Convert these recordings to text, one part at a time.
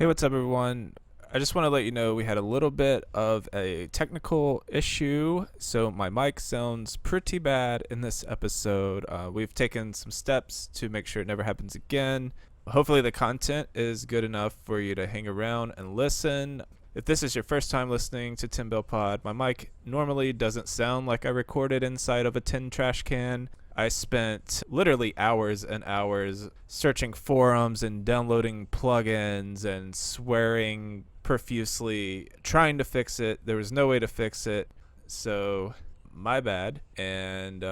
Hey, what's up, everyone? I just want to let you know we had a little bit of a technical issue, so my mic sounds pretty bad in this episode. We've taken some steps to make sure it never happens again. Hopefully the content is good enough for you to hang around and listen. If this is your first time listening to Tin Bell Pod, my mic normally doesn't sound like I recorded inside of a tin trash can. I spent literally hours and hours searching forums and downloading plugins and swearing profusely, trying to fix it. There was no way to fix it, so my bad. And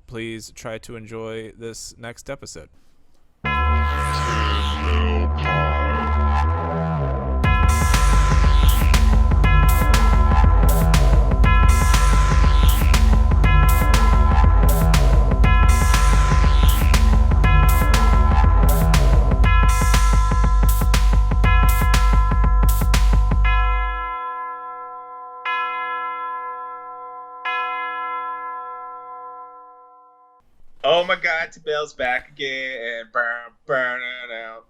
please try to enjoy this next episode. Oh my God, Tabell's back again and burning out.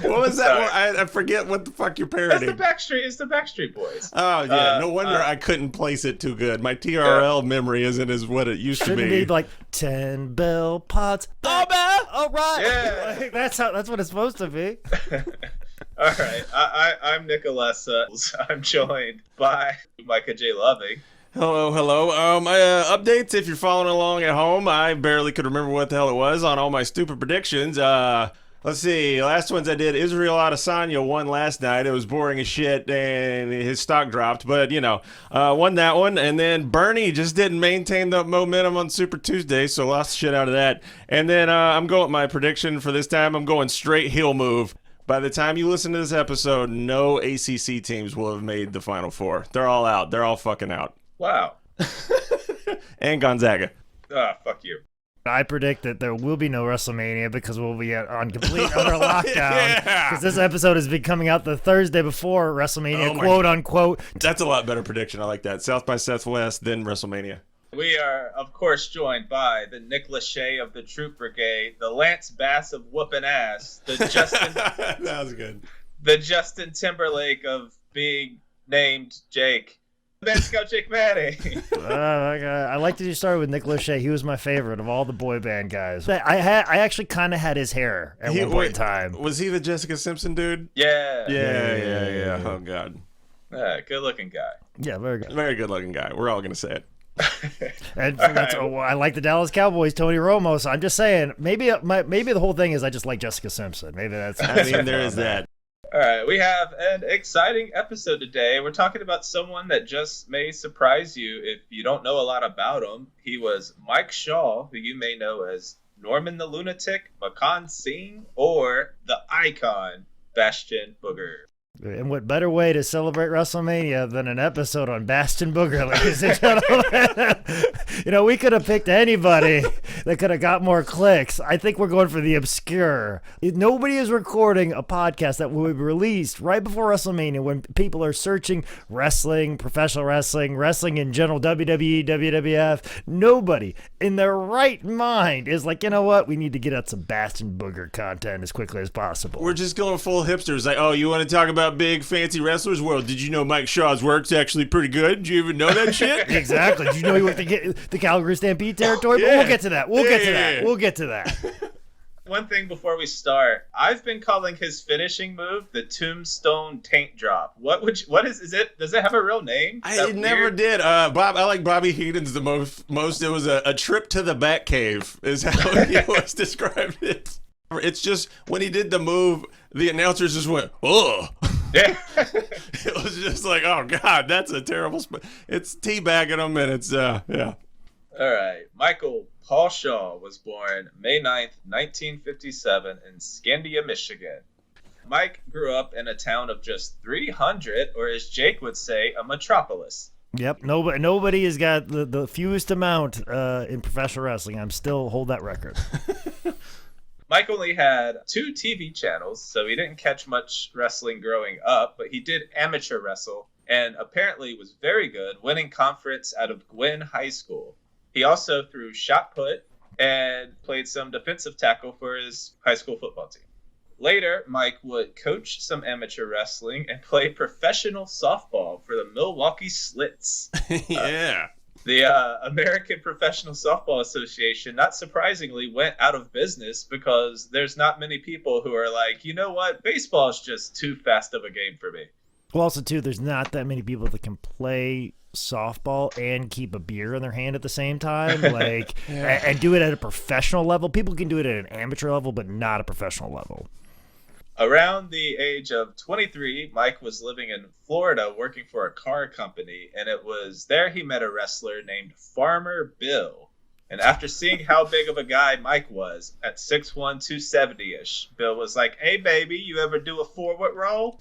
What was that? I forget what the fuck you're parodying. It's the Backstreet Boys. Oh, yeah. No wonder I couldn't place it too good. My TRL memory isn't as what it used to be. Shouldn't it be like 10 bell pots? Oh, man! All right! Yeah. Like, that's what it's supposed to be. All right. I'm Nicolessa. I'm joined by Micah J. Loving. Hello. Updates if you're following along at home. I barely could remember what the hell it was on all my stupid predictions. Let's see. Last ones I did, Israel Adesanya won last night. It was boring as shit, and his stock dropped. But, won that one. And then Bernie just didn't maintain the momentum on Super Tuesday, so lost the shit out of that. And then I'm going with my prediction for this time. I'm going straight heel move. By the time you listen to this episode, no ACC teams will have made the Final Four. They're all out. They're all fucking out. Wow. And Gonzaga. Fuck you. I predict that there will be no WrestleMania because we'll be on complete utter lockdown. Because this episode has been coming out the Thursday before WrestleMania, quote unquote. That's a lot better prediction. I like that. South by Southwest, then WrestleMania. We are, of course, joined by the Nick Lachey of the Troop Brigade, the Lance Bass of whooping ass, the Justin. That was good. The Justin Timberlake of being named Jake. Ben Scout Jake Manning. I like that you started with Nick Lachey. He was my favorite of all the boy band guys. I actually kind of had his hair at one point in time. Was he the Jessica Simpson dude? Yeah. Yeah. Oh, God. Good looking guy. Yeah, very good. Very good looking guy. We're all going to say it. And I like the Dallas Cowboys, Tony Romo. So I'm just saying, maybe the whole thing is I just like Jessica Simpson. Maybe that's. I mean, there is that. All right, we have an exciting episode today. We're talking about someone that just may surprise you if you don't know a lot about him. He was Mike Shaw, who you may know as Norman the Lunatic, Makan Singh, or the Icon, Bastion Booger. And what better way to celebrate WrestleMania than an episode on Bastion Booger, ladies and gentlemen? We could have picked anybody that could have got more clicks. I think we're going for the obscure. Nobody is recording a podcast that will be released right before WrestleMania when people are searching wrestling, professional wrestling, wrestling in general, WWE, WWF. Nobody in their right mind is like, you know what? We need to get out some Bastion Booger content as quickly as possible. We're just going full hipsters. Like, oh, you want to talk about big fancy wrestlers? Well, did you know Mike Shaw's work's actually pretty good? Did you even know that shit? Exactly. Did you know he worked the Calgary Stampede territory? Yeah. But we'll get to that. We'll get to that. One thing before we start, I've been calling his finishing move the Tombstone Taint Drop. What is it? Does it have a real name? It never did. Bob, I like Bobby Heenan's the most. It was a trip to the Batcave is how he always described it. It's just when he did the move, the announcers just went, oh. Yeah. It was just like, oh, God, that's a terrible spot. It's teabagging him, and it's, yeah. All right. Michael Paul Shaw was born May 9th, 1957 in Scandia, Michigan. Mike grew up in a town of just 300, or as Jake would say, a metropolis. Yep. Nobody has got the fewest amount in professional wrestling. I'm still hold that record. Mike only had 2 TV channels, so he didn't catch much wrestling growing up, but he did amateur wrestle and apparently was very good, winning conference out of Gwynn High School. He also threw shot put and played some defensive tackle for his high school football team. Later, Mike would coach some amateur wrestling and play professional softball for the Milwaukee Slits. Yeah. The American Professional Softball Association, not surprisingly, went out of business because there's not many people who are like, you know what, baseball is just too fast of a game for me. Well, also, too, there's not that many people that can play softball and keep a beer in their hand at the same time, like, and do it at a professional level. People can do it at an amateur level, but not a professional level. Around the age of 23, Mike was living in Florida working for a car company, and it was there he met a wrestler named Farmer Bill. And after seeing how big of a guy Mike was at 6'1", 270-ish, Bill was like, hey, baby, you ever do a forward roll?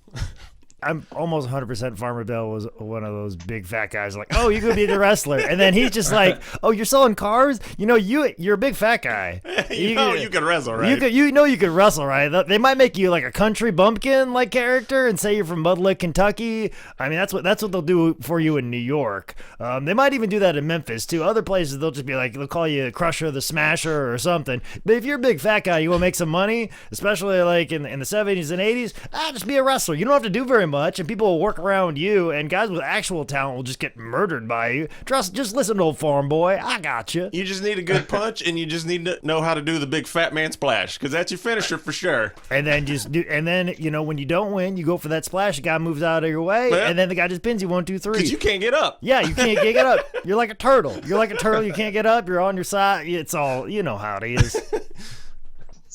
I'm almost 100% Farmer Bill was one of those big fat guys like, oh, you could be the wrestler. And then he's just like, oh, you're selling cars? You know, you're a big fat guy. you can wrestle, right? You could wrestle, right? They might make you like a country bumpkin like character and say you're from Mud Lick, Kentucky. I mean, that's what they'll do for you in New York. They might even do that in Memphis too. Other places they'll just be like, they'll call you Crusher the Smasher or something. But if you're a big fat guy, you want to make some money, especially like in the 70s and 80s, just be a wrestler. You don't have to do very much, and people will work around you, and guys with actual talent will just get murdered by you. Just listen to old farm boy. I got you. You just need a good punch, and you just need to know how to do the big fat man splash, because that's your finisher for sure. And then when you don't win, you go for that splash. The guy moves out of your way, and then the guy just pins you 1, 2, 3. Because you can't get up. Yeah, you can't get up. You're like a turtle. You can't get up. You're on your side. It's all, you know how it is.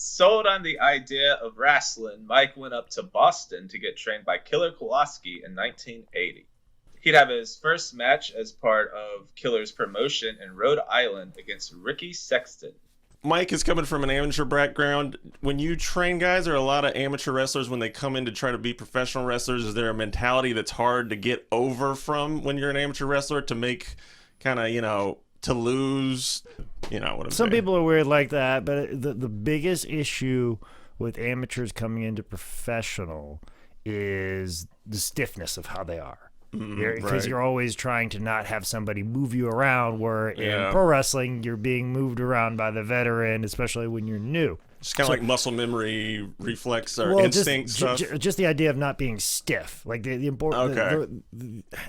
Sold on the idea of wrestling, Mike went up to Boston to get trained by Killer Kowalski in 1980. He'd have his first match as part of Killer's promotion in Rhode Island against Ricky Sexton. Mike is coming from an amateur background. When you train guys, there are a lot of amateur wrestlers, when they come in to try to be professional wrestlers, is there a mentality that's hard to get over from when you're an amateur wrestler to make kind of, to lose, what I'm saying? Some people are weird like that, but the biggest issue with amateurs coming into professional is the stiffness of how they are. Because you're always trying to not have somebody move you around, where in pro wrestling, you're being moved around by the veteran, especially when you're new. It's kind of like muscle memory, reflex, or instinct stuff. Just the idea of not being stiff. Like the important.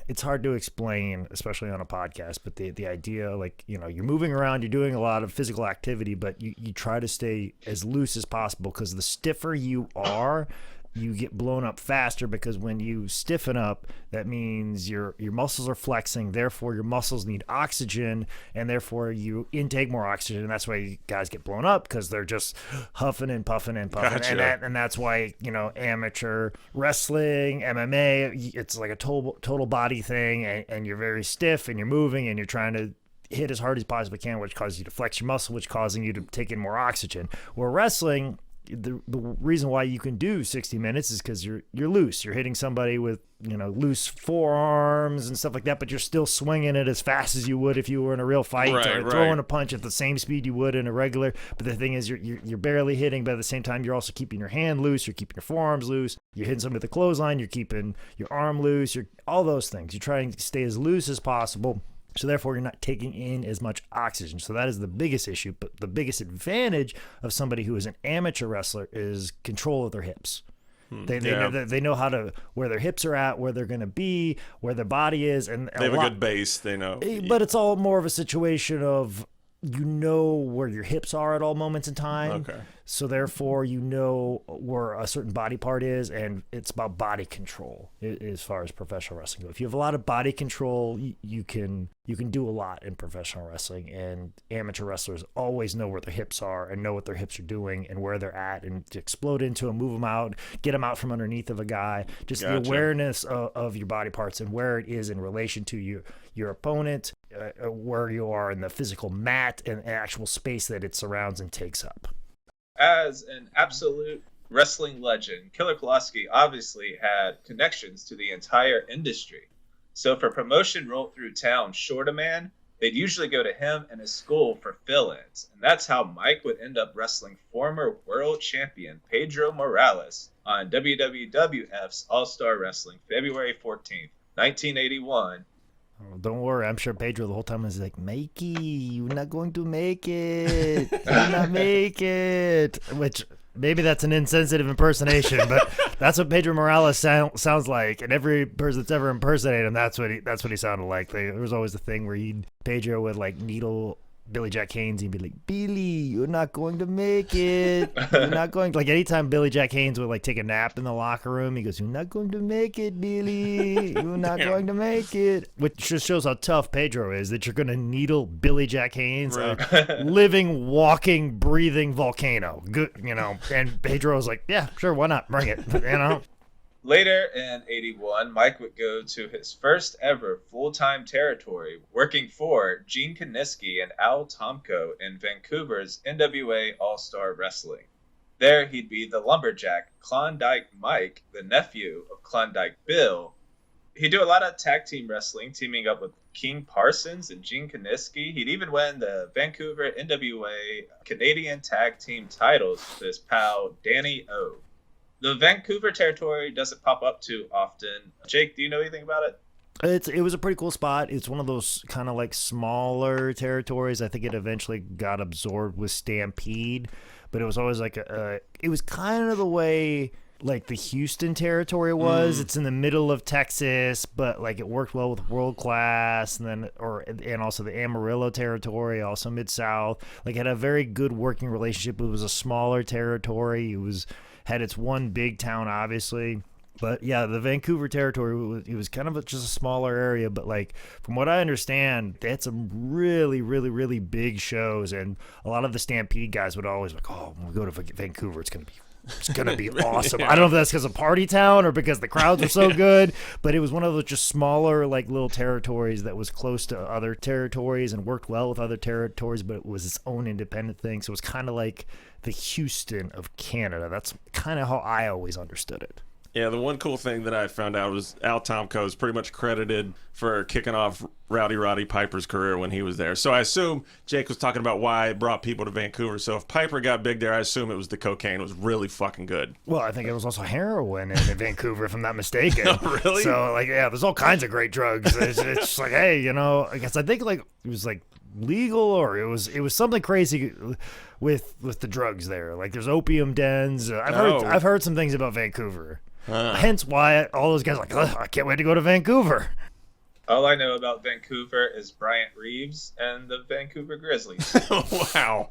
It's hard to explain, especially on a podcast. But the idea, like you're moving around, you're doing a lot of physical activity, but you try to stay as loose as possible, because the stiffer you are, you get blown up faster, because when you stiffen up, that means your muscles are flexing, therefore your muscles need oxygen, and therefore you intake more oxygen, and that's why guys get blown up, because they're just huffing and puffing and puffing. Gotcha. And that's why amateur wrestling, MMA, it's like a total body thing, and you're very stiff, and you're moving, and you're trying to hit as hard as you possibly can, which causes you to flex your muscle, which causing you to take in more oxygen. Where wrestling, the reason why you can do 60 minutes is because you're loose. You're hitting somebody with loose forearms and stuff like that, but you're still swinging it as fast as you would if you were in a real fight, or throwing a punch at the same speed you would in a regular. But the thing is, you're barely hitting, but at the same time, you're also keeping your hand loose. You're keeping your forearms loose. You're hitting somebody with a clothesline. You're keeping your arm loose. You're all those things. You're trying to stay as loose as possible. So therefore, you're not taking in as much oxygen. So that is the biggest issue. But the biggest advantage of somebody who is an amateur wrestler is control of their hips. They know how to, where their hips are at, where they're going to be, where their body is, and they have a good base. They know. But it's all more of a situation of where your hips are at all moments in time. Okay. So therefore, where a certain body part is, and it's about body control as far as professional wrestling goes. If you have a lot of body control, you can do a lot in professional wrestling. And amateur wrestlers always know where their hips are and know what their hips are doing and where they're at, and to explode into them, move them out, get them out from underneath of a guy. Just Gotcha. The awareness of your body parts and where it is in relation to your opponent, where you are in the physical mat and actual space that it surrounds and takes up. As an absolute wrestling legend, Killer Kowalski obviously had connections to the entire industry. So if a promotion rolled through town short a man, they'd usually go to him and his school for fill-ins. And that's how Mike would end up wrestling former world champion Pedro Morales on WWF's All-Star Wrestling, February 14th, 1981. Oh, don't worry, I'm sure Pedro the whole time was like, Mikey, you're not going to make it. You'll not make it. Which maybe that's an insensitive impersonation, but that's what Pedro Morales sounds like. And every person that's ever impersonated him, that's what he sounded like. There was always the thing where Pedro would like needle Billy Jack Haynes, he'd be like, Billy, you're not going to make it. You're not going to, like, anytime Billy Jack Haynes would like take a nap in the locker room, he goes, you're not going to make it, Billy. You're not going to make it. Which just shows how tough Pedro is, that you're going to needle Billy Jack Haynes, Right. a living, walking, breathing volcano. Good, and Pedro was like, yeah, sure, why not? Bring it, Later in 81, Mike would go to his first ever full-time territory, working for Gene Kiniski and Al Tomko in Vancouver's NWA All-Star Wrestling. There, he'd be the lumberjack Klondike Mike, the nephew of Klondike Bill. He'd do a lot of tag team wrestling, teaming up with King Parsons and Gene Kiniski. He'd even win the Vancouver NWA Canadian Tag Team titles with his pal Danny O. The Vancouver territory doesn't pop up too often. Jake, do you know anything about it? It was a pretty cool spot. It's one of those kind of like smaller territories. I think it eventually got absorbed with Stampede, but it was always like it was kind of the way like the Houston territory was. It's in the middle of Texas, but like it worked well with World Class, and also the Amarillo territory, also Mid-South. Like it had a very good working relationship. It was a smaller territory. It had its one big town, obviously. But yeah, the Vancouver territory, it was kind of just a smaller area. But like, from what I understand, they had some really, really, really big shows. And a lot of the Stampede guys would always like, oh, when we go to Vancouver, it's going to be awesome. I don't know if that's because of party town or because the crowds were so good, but it was one of those just smaller, like little territories that was close to other territories and worked well with other territories, but it was its own independent thing. So it was kind of like the Houston of Canada. That's kind of how I always understood it. Yeah, the one cool thing that I found out was Al Tomko is pretty much credited for kicking off Rowdy Roddy Piper's career when he was there. So I assume Jake was talking about why it brought people to Vancouver. So if Piper got big there, I assume it was the cocaine. It was really fucking good. Well, I think it was also heroin in Vancouver, if I'm not mistaken. Oh, really? So, like, yeah, there's all kinds of great drugs. It's just like, hey, I guess I think like it was like legal, or it was something crazy with the drugs there. Like there's opium dens. I've heard some things about Vancouver. Hence why all those guys are like, I can't wait to go to Vancouver. All I know about Vancouver is Bryant Reeves and the Vancouver Grizzlies. Wow.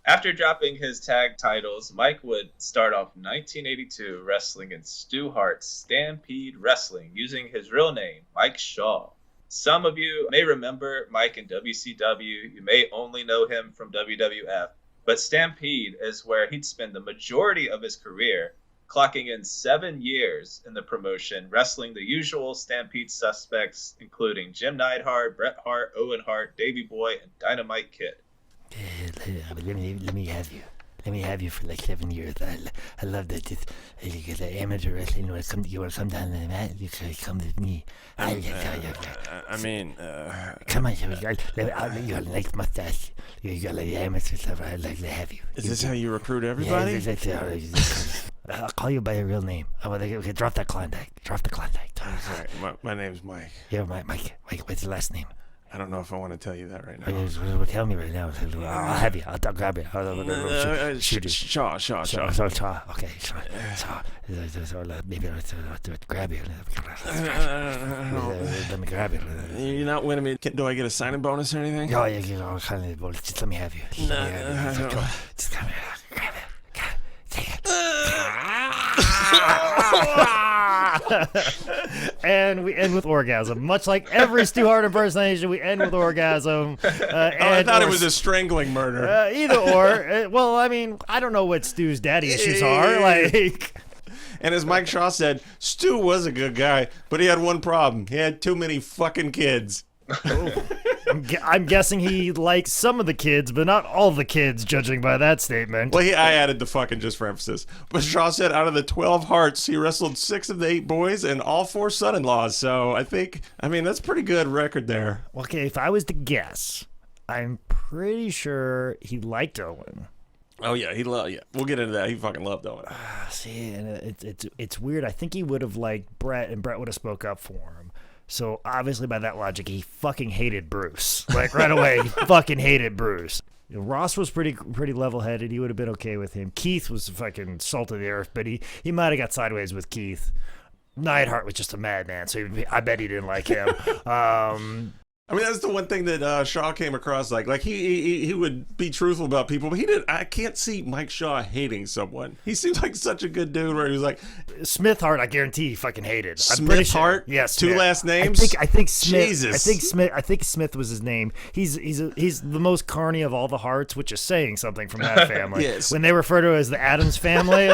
After dropping his tag titles, Mike would start off 1982 wrestling in Stu Hart's Stampede Wrestling using his real name, Mike Shaw. Some of you may remember Mike in WCW. You may only know him from WWF. But Stampede is where he'd spend the majority of his career, clocking in 7 years in the promotion, wrestling the usual Stampede suspects, including Jim Neidhart, Bret Hart, Owen Hart, Davey Boy, and Dynamite Kid. Let me have you. Let me have you for like 7 years. I love that. Just because amateur wrestling, you want to come down to the mat, you can come with me. I mean, come on, you got a nice mustache. You got like the amateur stuff. I'd like to have you. is this how you recruit everybody? Yeah, I'll call you by your real name. Okay, drop that Klondike. Drop the Klondike. All right, my name's Mike. Yeah, Mike. What's your last name? I don't know if I want to tell you that right now. Well, tell me right now. I'll have you. I'll grab you. Shoot you. Shaw. Okay, Shaw. So maybe I'll grab you. Let me grab you. You're not winning me. Do I get a signing bonus or anything? Oh, yeah, just let me have you. Just come here. Grab it. Take it. And we end with orgasm. Much like every Stu Hart impersonation, we end with orgasm. I thought it was a strangling murder. Either or. Well, I mean, I don't know what Stu's daddy issues are. Like, And as Mike Shaw said, Stu was a good guy, but he had one problem. He had too many fucking kids. I'm guessing he likes some of the kids, but not all the kids, judging by that statement. Well, I added the fucking just for emphasis. But Shaw said out of the 12 Hearts, he wrestled 6 of the 8 boys and all 4 son-in-laws. So I mean, that's a pretty good record there. Okay, if I was to guess, I'm pretty sure he liked Owen. Oh, yeah, we'll get into that. He fucking loved Owen. See, and it's weird. I think he would have liked Bret, and Bret would have spoke up for him. So obviously, by that logic, he fucking hated Bruce. Like right away, he fucking hated Bruce. Ross was pretty level-headed. He would have been okay with him. Keith was fucking salt of the earth, but he might have got sideways with Keith. Neidhart was just a madman, so I bet he didn't like him. I mean, that's the one thing that Shaw came across like he would be truthful about people, but I can't see Mike Shaw hating someone. He seems like such a good dude where he was like Smithhart, I guarantee he fucking hated. Smithhart? Sure. Yes, two last names? I think Smith. Jesus. I think Smith was his name. He's the most carny of all the Harts, which is saying something from that family. Yes. When they refer to it as the Addams family,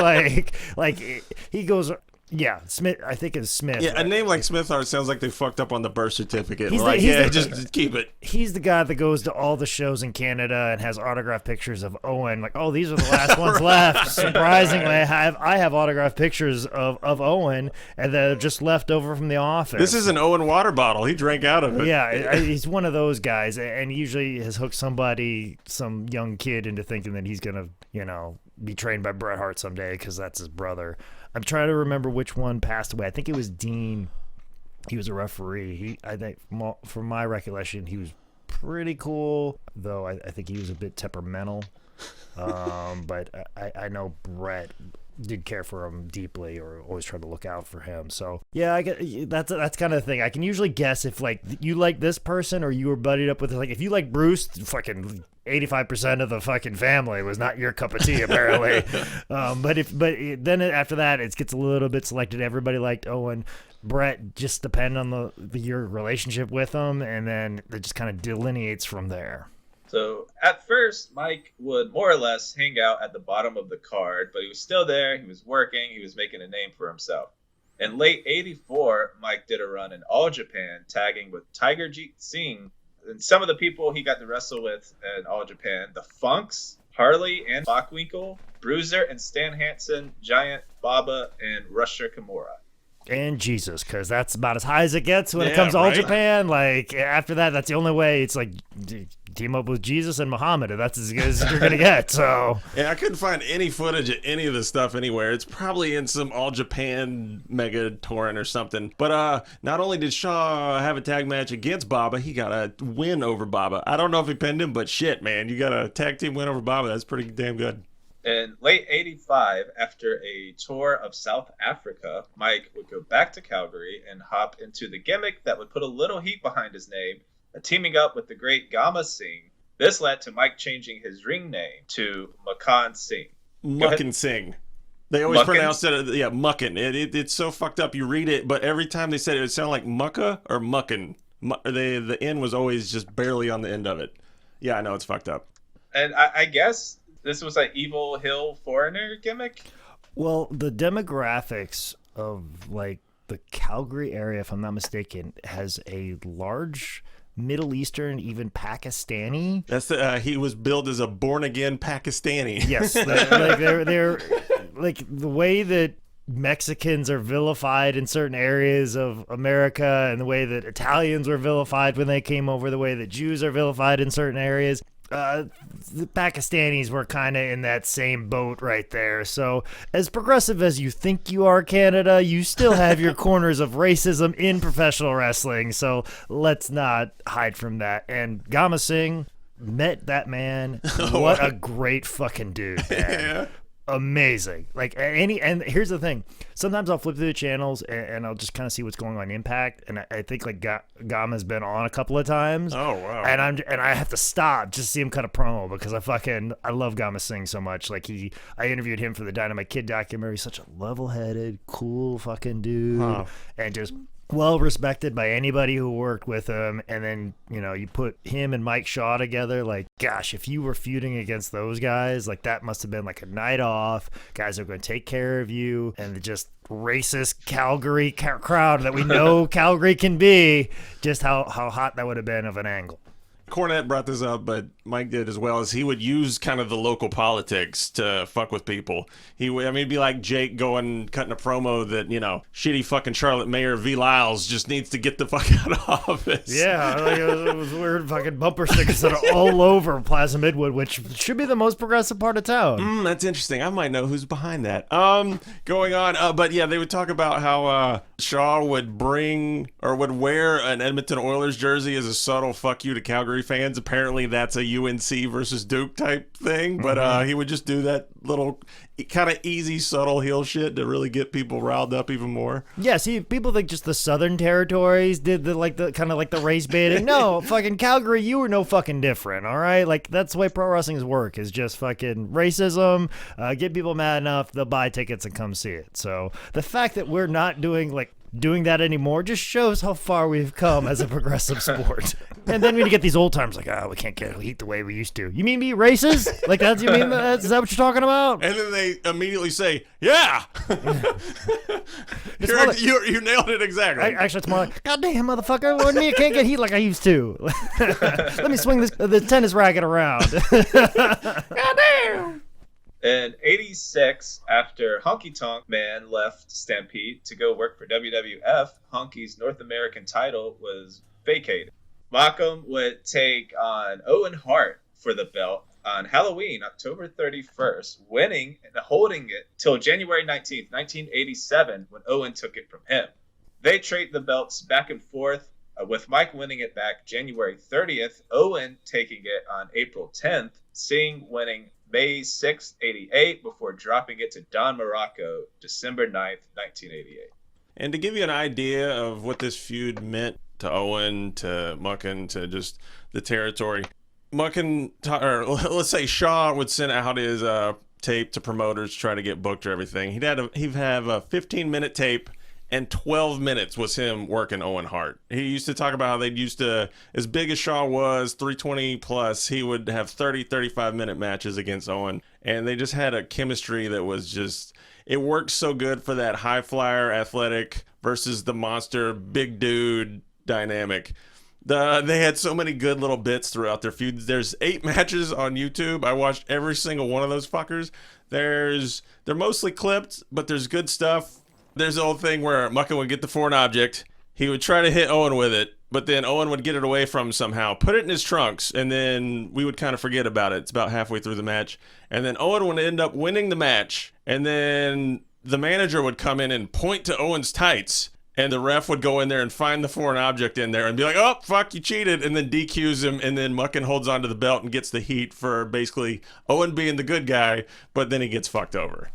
like he goes. Yeah, Smith. I think it's Smith. Yeah, a name like Smithhart sounds like they fucked up on the birth certificate. Just keep it. He's the guy that goes to all the shows in Canada and has autographed pictures of Owen. Like, oh, these are the last ones left. Surprisingly, I have autographed pictures of Owen, and they're just left over from the office. This is an Owen water bottle. He drank out of it. Yeah, he's one of those guys, and usually has hooked some young kid into thinking that he's gonna, be trained by Bret Hart someday because that's his brother. I'm trying to remember which one passed away. I think it was Dean. He was a referee. I think, from my recollection, he was pretty cool, though I think he was a bit temperamental. But I know Bret did care for him deeply, or always tried to look out for him. So yeah, that's kind of the thing. I can usually guess if like you like this person or you were buddied up with, like, if you like Bruce, fucking 85% of the fucking family was not your cup of tea, apparently. But then after that, it gets a little bit selected. Everybody liked Owen. Bret just depend on your relationship with him, and then it just kind of delineates from there. So at first, Mike would more or less hang out at the bottom of the card, but he was still there. He was working. He was making a name for himself. In late '84, Mike did a run in All Japan, tagging with Tiger Jeet Singh. And some of the people he got to wrestle with in All Japan, the Funks, Harley and Bockwinkel, Bruiser and Stan Hansen, Giant, Baba, and Rusher Kimura. And Jesus, because that's about as high as it gets when it comes to All Japan. Like, after that, that's the only way. It's like, team up with Jesus and Muhammad, and that's as good as you're going to get. So yeah, I couldn't find any footage of any of this stuff anywhere. It's probably in some All Japan mega torrent or something. But not only did Shaw have a tag match against Baba, he got a win over Baba. I don't know if he pinned him, but shit, man, you got a tag team win over Baba. That's pretty damn good. In late '85, after a tour of South Africa, Mike would go back to Calgary and hop into the gimmick that would put a little heat behind his name, teaming up with the great Gama Singh. This led to Mike changing his ring name to Makan Singh. Muckin Singh. They always pronounce it, yeah, Muckin. It's so fucked up. You read it, but every time they said it, it sounded like Mucka or Muckin. The N was always just barely on the end of it. Yeah, I know, it's fucked up. And I guess this was an Evil Hill Foreigner gimmick? Well, the demographics of, like, the Calgary area, if I'm not mistaken, has a large Middle Eastern, even Pakistani. That's he was billed as a born-again Pakistani. Yes. They're like, the way that Mexicans are vilified in certain areas of America, and the way that Italians were vilified when they came over, the way that Jews are vilified in certain areas. The Pakistanis were kind of in that same boat right there. So as progressive as you think you are, Canada, you still have your corners of racism in professional wrestling. So let's not hide from that. And Gama Singh, met that man. What a great fucking dude, man. Yeah. Amazing. Like, and here's the thing, sometimes I'll flip through the channels and I'll just kind of see what's going on Impact, and I think like Gama's been on a couple of times. Oh wow. And I have to stop just to see him cut a promo, because I love Gama Singh so much. Like, I interviewed him for the Dynamite Kid documentary. He's such a level-headed, cool fucking dude, and just well respected by anybody who worked with him. And then, you put him and Mike Shaw together, like, gosh, if you were feuding against those guys, like, that must have been like a night off. Guys are going to take care of you, and the just racist Calgary crowd that we know Calgary can be, just how hot that would have been of an angle. Cornette brought this up, but Mike did as well, as he would use kind of the local politics to fuck with people. It'd be like Jake cutting a promo that, shitty fucking Charlotte Mayor V. Lyles just needs to get the fuck out of office. Yeah, like it was weird fucking bumper stickers that are all over Plaza Midwood, which should be the most progressive part of town. That's interesting. I might know who's behind that. Going on, but yeah, they would talk about how Shaw would wear an Edmonton Oilers jersey as a subtle fuck you to Calgary fans. Apparently, that's a UNC versus Duke type thing. But he would just do that little kind of easy, subtle heel shit to really get people riled up even more. Yeah, see, people think just the Southern territories did the kind of like the race baiting. No, fucking Calgary, you were no fucking different, all right? Like, that's the way pro wrestling's work, is just fucking racism, get people mad enough, they'll buy tickets and come see it. So the fact that we're not doing that anymore just shows how far we've come as a progressive sport. And then we get these old timers like, we can't get heat the way we used to. You mean be racist? Like, is that what you're talking about? And then they immediately say, yeah. You nailed it exactly. Actually, it's more like, goddamn, motherfucker, what do you mean I can't get heat like I used to? Let me swing the tennis racket around. Goddamn. In '86, after Honky Tonk Man left Stampede to go work for WWF, Honky's North American title was vacated. Malcolm would take on Owen Hart for the belt on Halloween, October 31st, winning and holding it till January 19th, 1987, when Owen took it from him. They trade the belts back and forth, with Mike winning it back January 30th, Owen taking it on April 10th, Singh winning May 6th, 88, before dropping it to Don Morocco December 9th, 1988. And to give you an idea of what this feud meant to Owen, to Muckin, to just the territory, Muckin, or let's say Shaw, would send out his tape to promoters to try to get booked or everything. He'd have a 15-minute tape, and 12 minutes was him working Owen Hart. He used to talk about how they'd used to, as big as Shaw was, 320 plus, he would have 30, 35-minute matches against Owen. And they just had a chemistry that was just, it worked so good for that high flyer, athletic versus the monster, big dude dynamic. They had so many good little bits throughout their feuds. There's 8 matches on YouTube. I watched every single one of those fuckers. They're mostly clipped, but there's good stuff. There's the old thing where Muckin would get the foreign object. He would try to hit Owen with it, but then Owen would get it away from him somehow, put it in his trunks, and then we would kind of forget about it. It's about halfway through the match. And then Owen would end up winning the match, and then the manager would come in and point to Owen's tights, and the ref would go in there and find the foreign object in there and be like, oh, fuck, you cheated, and then DQs him, and then Muckin holds onto the belt and gets the heat for basically Owen being the good guy, but then he gets fucked over.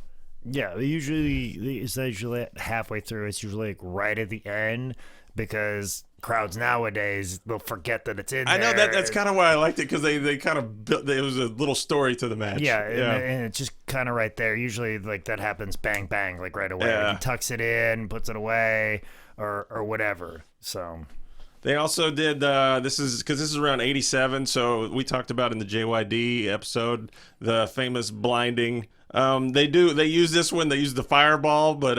Yeah, it's usually halfway through. It's usually like right at the end, because crowds nowadays, they'll forget that it's in there. I know that's kind of why I liked it, because they kind of built, there was a little story to the match. Yeah. And it's just kind of right there. Usually like that happens bang, bang, like right away. Yeah. Like he tucks it in, puts it away, or whatever. So they also did, this is around 87, so we talked about in the JYD episode, the famous blinding. They use this one. They use the fireball, but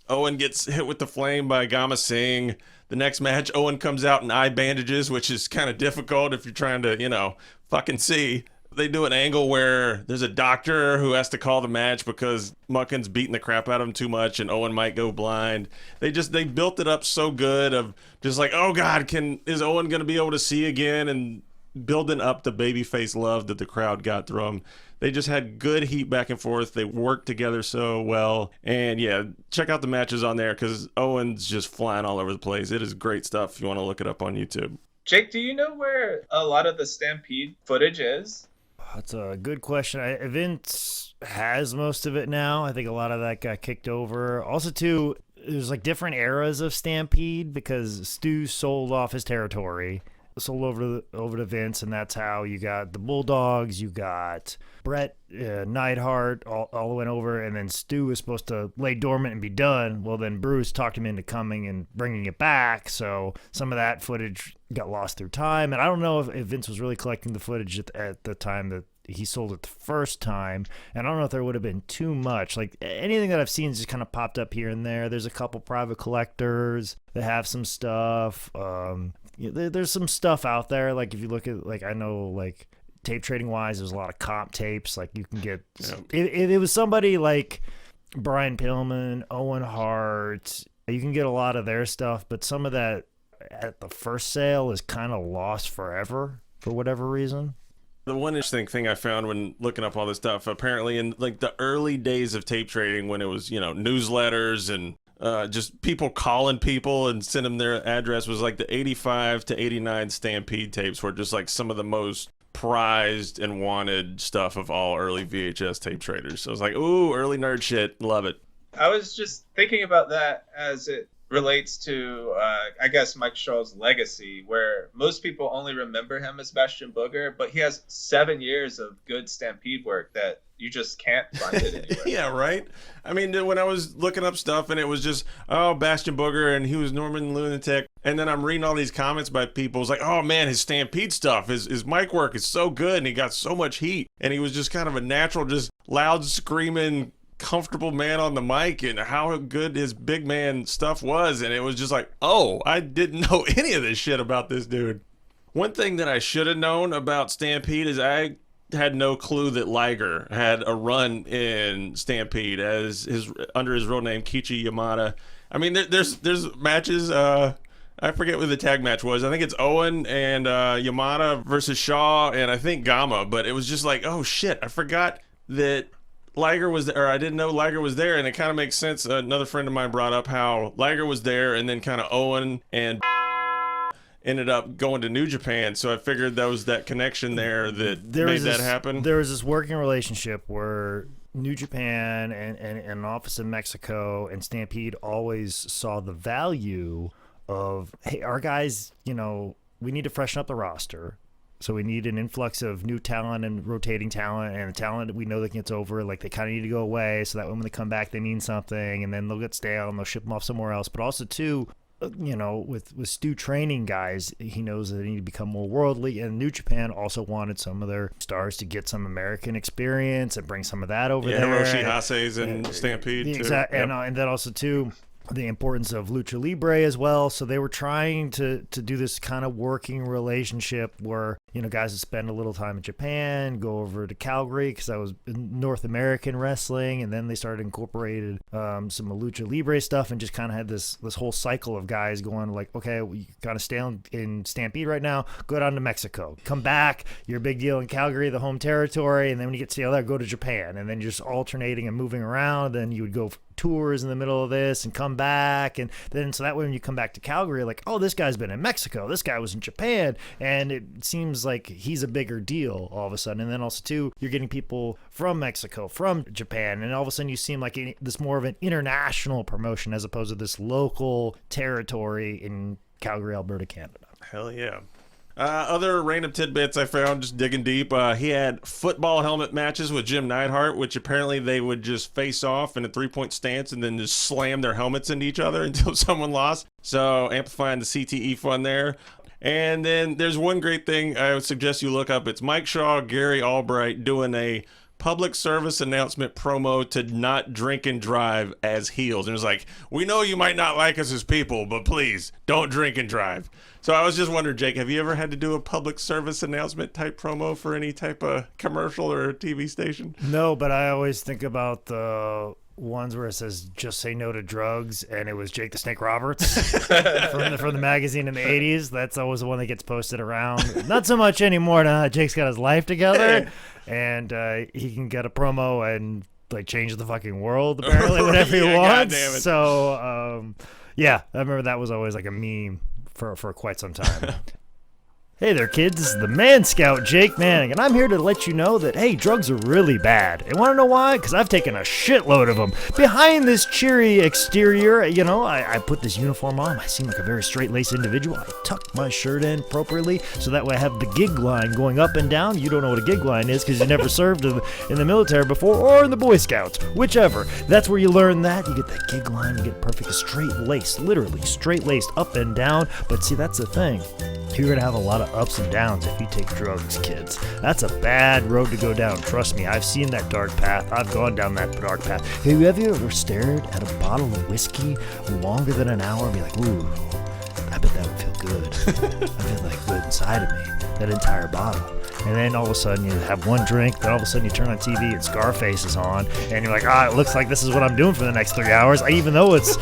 Owen gets hit with the flame by Gama Singh. The next match, Owen comes out in eye bandages, which is kind of difficult if you're trying to, fucking see. They do an angle where there's a doctor who has to call the match because Muckin's beating the crap out of him too much, and Owen might go blind. They built it up so good of just like, oh God, is Owen going to be able to see again? And building up the babyface love that the crowd got through him. They just had good heat back and forth. They worked together so well. And yeah, check out the matches on there, because Owen's just flying all over the place. It is great stuff if you want to look it up on YouTube. Jake, do you know where a lot of the Stampede footage is? That's a good question. Vince has most of it now. I think a lot of that got kicked over. Also, too, there's like different eras of Stampede, because Stu sold off his territory. Sold over to Vince, and that's how you got the Bulldogs, you got Brett Neidhart all went over, and then Stu was supposed to lay dormant and be done. Well, then Bruce talked him into coming and bringing it back, so some of that footage got lost through time, and I don't know if Vince was really collecting the footage at the time that he sold it the first time, and I don't know if there would have been too much. Like, anything that I've seen just kind of popped up here and there. There's a couple private collectors that have some stuff. There's some stuff out there. Like, if you look at, like, I know, like, tape trading wise, there's a lot of comp tapes. Like, you can get, if it was somebody like Brian Pillman, Owen Hart, you can get a lot of their stuff, but some of that at the first sale is kind of lost forever for whatever reason. The one interesting thing I found when looking up all this stuff, apparently in like the early days of tape trading, when it was, newsletters and just people calling people and send them their address, was like the 85 to 89 Stampede tapes were just like some of the most prized and wanted stuff of all early VHS tape traders. So I was like, ooh, early nerd shit. Love it. I was just thinking about that as it relates to, I guess, Mike Shaw's legacy, where most people only remember him as Bastion Booger, but he has 7 years of good Stampede work that you just can't find it anywhere. Yeah, right? I mean, when I was looking up stuff and it was just, oh, Bastion Booger, and he was Norman Lunatic, and then I'm reading all these comments by people. It's like, oh, man, his Stampede stuff, his mic work is so good, and he got so much heat, and he was just kind of a natural, just loud, screaming, comfortable man on the mic, and how good his big man stuff was. And it was just like, oh, I didn't know any of this shit about this dude. One thing that I should have known about Stampede is I had no clue that Liger had a run in Stampede as under his real name, Kichi Yamada. I mean, there's matches. I forget what the tag match was. I think it's Owen and Yamada versus Shaw, and I think Gama. But it was just like, oh shit, I forgot that Liger was there. Or I didn't know Liger was there, and it kind of makes sense. Another friend of mine brought up how Liger was there, and then kind of Owen and ended up going to New Japan. So I figured that was that connection there that made that happen. There was this working relationship where New Japan and an office in Mexico and Stampede always saw the value of, hey, our guys, you know, we need to freshen up the roster. So we need an influx of new talent and rotating talent, and talent that we know that gets over. Like, they kind of need to go away so that when they come back, they mean something, and then they'll get stale and they'll ship them off somewhere else. But also, too, you know, with Stu training guys, he knows that they need to become more worldly. And New Japan also wanted some of their stars to get some American experience and bring some of that over there. Hiroshi Hase's and Stampede, too. Exactly. Yep. And then also, too, the importance of Lucha Libre as well. So they were trying to do this kind of working relationship where, you know, guys would spend a little time in Japan, go over to Calgary because that was North American wrestling, and then they started incorporated some Lucha Libre stuff and just kind of had this whole cycle of guys going like, okay, we kind of stay in Stampede right now, go down to Mexico, come back, you're a big deal in Calgary, the home territory, and then when you get stale there, go to Japan, and then just alternating and moving around. Then you would go tours in the middle of this and come back, and then so that way when you come back to Calgary, like, oh, this guy's been in Mexico, this guy was in Japan, and it seems like he's a bigger deal all of a sudden. And then also too, you're getting people from Mexico, from Japan, and all of a sudden you seem like this more of an international promotion as opposed to this local territory in Calgary, Alberta, Canada. Hell yeah. Other random tidbits I found just digging deep. He had football helmet matches with Jim Neidhart, which apparently they would just face off in a 3-point stance and then just slam their helmets into each other until someone lost. So amplifying the CTE fun there. And then there's one great thing I would suggest you look up. It's Mike Shaw, Gary Albright doing a public service announcement promo to not drink and drive as heels. And it was like, we know you might not like us as people, but please don't drink and drive. So I was just wondering, Jake, have you ever had to do a public service announcement type promo for any type of commercial or TV station? No, but I always think about the ones where it says just say no to drugs, and it was Jake the Snake Roberts from the magazine in the 80s. That's always the one that gets posted around. Not so much anymore now that Jake's got his life together and he can get a promo and like change the fucking world apparently whenever he wants. So yeah, I remember that was always like a meme for quite some time. Hey there, kids. This is the Man Scout, Jake Manning, and I'm here to let you know that, hey, drugs are really bad. And want to know why? Because I've taken a shitload of them. Behind this cheery exterior, you know, I put this uniform on. I seem like a very straight-laced individual. I tuck my shirt in appropriately, so that way I have the gig line going up and down. You don't know what a gig line is because you never served in the military before or in the Boy Scouts, whichever. That's where you learn that. You get that gig line, you get perfect straight-laced, literally straight-laced up and down. But see, that's the thing. You're going to have a lot of ups and downs if you take drugs, kids. That's a bad road to go down. Trust me, I've seen that dark path. I've gone down that dark path. Have you ever stared at a bottle of whiskey longer than an hour and be like, ooh, I bet that would feel good. I feel like good inside of me, that entire bottle. And then all of a sudden you have one drink, then all of a sudden you turn on TV and Scarface is on, and you're like, it looks like this is what I'm doing for the next 3 hours, even though it's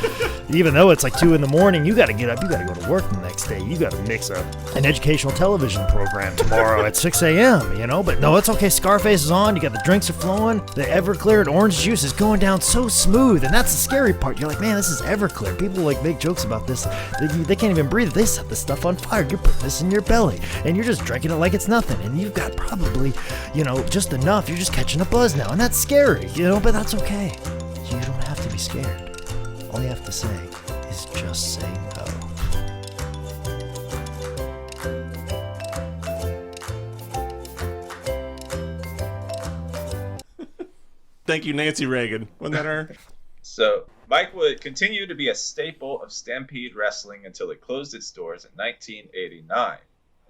even though it's like 2 a.m, you got to get up, you got to go to work the next day. You got to mix an educational television program tomorrow at 6 a.m., you know? But no, it's okay. Scarface is on. You got the drinks are flowing. The Everclear and orange juice is going down so smooth. And that's the scary part. You're like, man, this is Everclear. People like make jokes about this. They can't even breathe. They set this stuff on fire. You're putting this in your belly. And you're just drinking it like it's nothing. And you've got probably, you know, just enough. You're just catching a buzz now. And that's scary, you know? But that's okay. You don't have to be scared. All you have to say is just say no. Thank you, Nancy Reagan. Wasn't that her? So Mike would continue to be a staple of Stampede Wrestling until it closed its doors in 1989.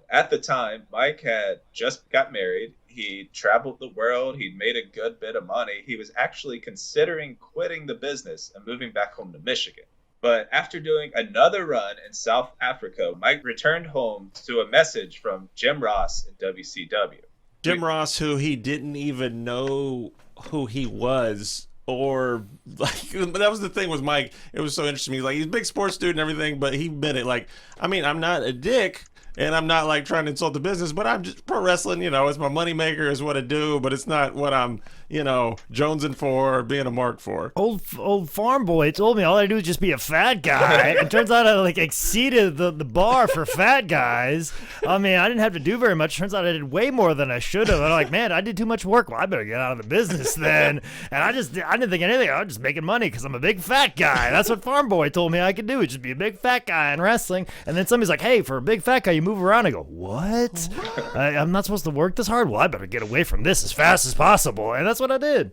At the time, Mike had just got married. He traveled the world. He'd made a good bit of money. He was actually considering quitting the business and moving back home to Michigan. But after doing another run in South Africa, Mike returned home to a message from Jim Ross in WCW. Jim Ross, who he didn't even know who he was, or like, but that was the thing with Mike. It was so interesting. He's like, he's a big sports dude and everything, but he meant it like, I mean, I'm not a dick. And I'm not like trying to insult the business, but I'm just pro wrestling, you know, it's my moneymaker, is what I do, but it's not what I'm, you know, jonesing for or being a mark for. Old farm boy told me all I do is just be a fat guy. It turns out I like exceeded the bar for fat guys. I mean, I didn't have to do very much. Turns out I did way more than I should have. I'm like, man, I did too much work. Well, I better get out of the business then. And I didn't think anything. I was just making money because I'm a big fat guy. That's what farm boy told me I could do, is just be a big fat guy in wrestling. And then somebody's like, hey, for a big fat guy, you move around. I go, what? I'm not supposed to work this hard? Well, I better get away from this as fast as possible. And that's what I did.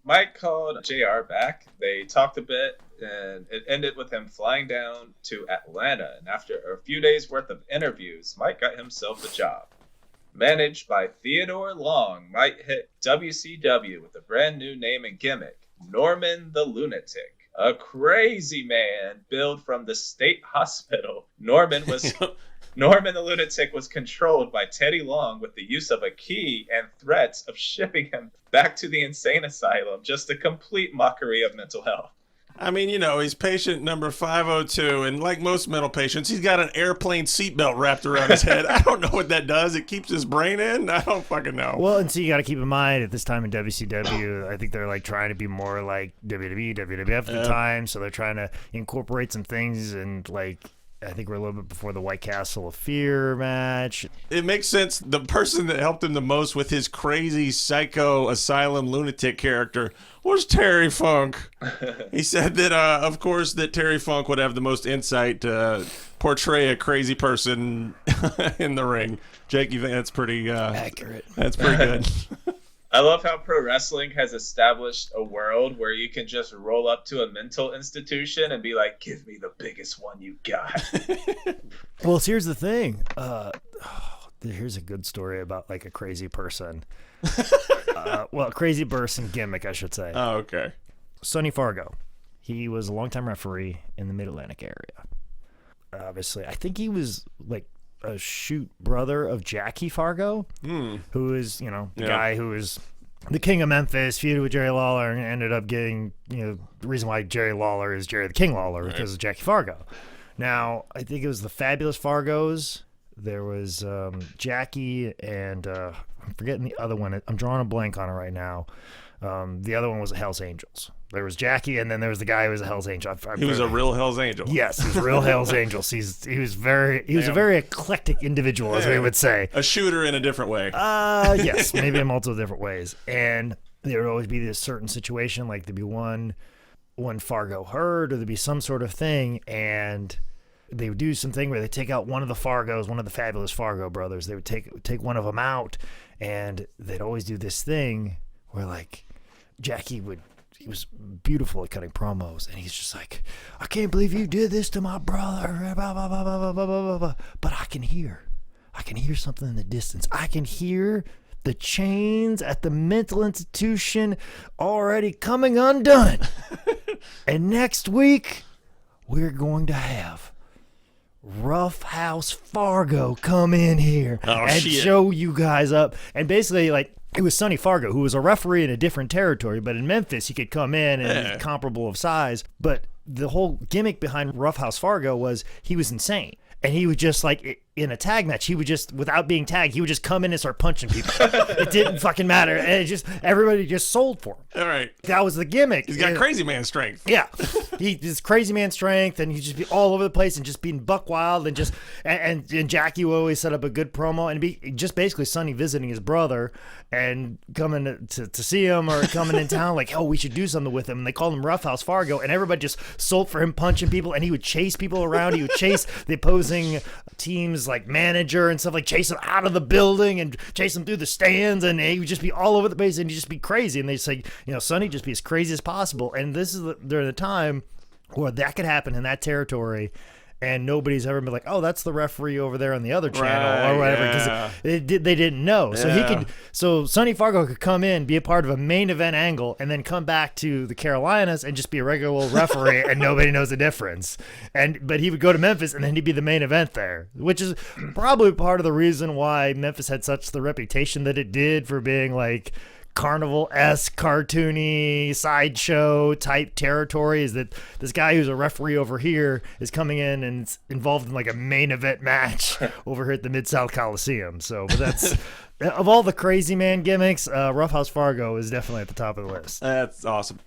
Mike called JR back. They talked a bit, and it ended with him flying down to Atlanta. And after a few days worth of interviews, Mike got himself a job. Managed by Theodore Long, Mike hit WCW with a brand new name and gimmick, Norman the Lunatic. A crazy man billed from the state hospital. Norman the Lunatic was controlled by Teddy Long with the use of a key and threats of shipping him back to the insane asylum. Just a complete mockery of mental health. I mean, you know, he's patient number 502, and like most mental patients, he's got an airplane seatbelt wrapped around his head. I don't know what that does. It keeps his brain in? I don't fucking know. Well, and so you got to keep in mind, at this time in WCW, I think they're like trying to be more like WWE, WWF at the time, so they're trying to incorporate some things, and like, I think we're a little bit before the White Castle of Fear match. It makes sense. The person that helped him the most with his crazy psycho asylum lunatic character was Terry Funk. He said that, of course, that Terry Funk would have the most insight to portray a crazy person in the ring. Jake, you think that's pretty accurate? That's pretty good. I love how pro wrestling has established a world where you can just roll up to a mental institution and be like, give me the biggest one you got. Well, here's the thing. Here's a good story about like a crazy person. Crazy person gimmick, I should say. Oh, okay. Sonny Fargo. He was a longtime referee in the Mid-Atlantic area. Obviously, I think he was like a shoot brother of Jackie Fargo, who is, you know, the guy who is the king of Memphis, feuded with Jerry Lawler, and ended up getting, you know, the reason why Jerry Lawler is Jerry the King Lawler, because of Jackie Fargo. Now, I think it was the Fabulous Fargos. There was Jackie and I'm forgetting the other one. I'm drawing a blank on it right now. The other one was the Hells Angels. There was Jackie, and then there was the guy who was a Hells Angel. He was a real Hells Angel. Yes, he was a real Hells Angel. He was a very eclectic individual, as we would say. A shooter in a different way. Yes, maybe in multiple different ways. And there would always be this certain situation, like there'd be one Fargo hurt, or there'd be some sort of thing, and they would do something where they take out one of the Fargos, one of the Fabulous Fargo brothers. They would take one of them out, and they'd always do this thing where, like, Jackie he was beautiful at cutting promos, and he's just like, I can't believe you did this to my brother, blah, blah, blah, blah, blah, blah, blah, blah. But I can hear something in the distance. I can hear the chains at the mental institution already coming undone. And next week, we're going to have Rough House Fargo come in here show you guys up. And basically, like, it was Sonny Fargo, who was a referee in a different territory, but in Memphis, he could come in and be comparable of size. But the whole gimmick behind Roughhouse Fargo was he was insane. And he would just, like, in a tag match, he would just, without being tagged, he would just come in and start punching people. It didn't fucking matter. And it just, everybody just sold for him. All right. That was the gimmick. He's got crazy man strength. Yeah. He's crazy man strength, and he'd just be all over the place and just being buck wild. And just, and Jackie would always set up a good promo. And be just basically Sonny visiting his brother and coming to see him or coming in town, like, oh, we should do something with him. And they called him Roughhouse Fargo. And everybody just sold for him punching people. And he would chase people around. He would chase the opposing team's like manager and stuff, like chase him out of the building and chase him through the stands, and he would just be all over the place and he'd just be crazy. And they say, Sonny, just be as crazy as possible. And this is during the time where that could happen in that territory, and nobody's ever been like, oh, that's the referee over there on the other channel or whatever, because they didn't know. So Sonny Fargo could come in, be a part of a main event angle, and then come back to the Carolinas and just be a regular old referee, and nobody knows the difference. But he would go to Memphis, and then he'd be the main event there, which is probably part of the reason why Memphis had such the reputation that it did for being like carnival-esque, cartoony, sideshow type territory, is that this guy who's a referee over here is coming in and is involved in like a main event match over here at the Mid-South Coliseum. So, but that's of all the crazy man gimmicks, Roughhouse Fargo is definitely at the top of the list. That's awesome.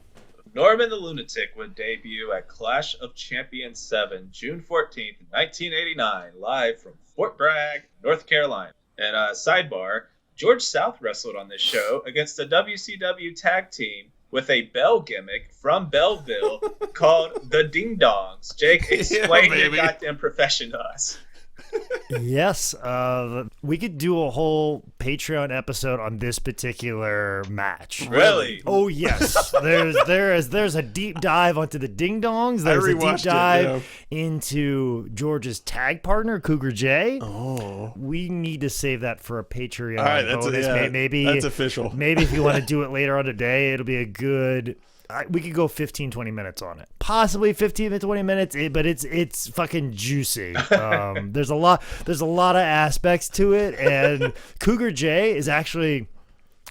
Norman the Lunatic would debut at Clash of Champions 7, June 14th, 1989, live from Fort Bragg, North Carolina. And sidebar, George South wrestled on this show against a WCW tag team with a bell gimmick from Belleville called the Ding Dongs. Jake, explain your goddamn profession to us. Yes, we could do a whole Patreon episode on this particular match. Really? Oh yes. There's a deep dive onto the Ding Dongs. There's a deep dive into George's tag partner, Cougar J. Oh. We need to save that for a Patreon. All right, that's maybe that's official. Maybe if you want to do it later on today, it'll be a good. We could go 15-20 minutes on it, possibly 15 to 20 minutes, but it's fucking juicy. There's a lot of aspects to it, and Cougar J is actually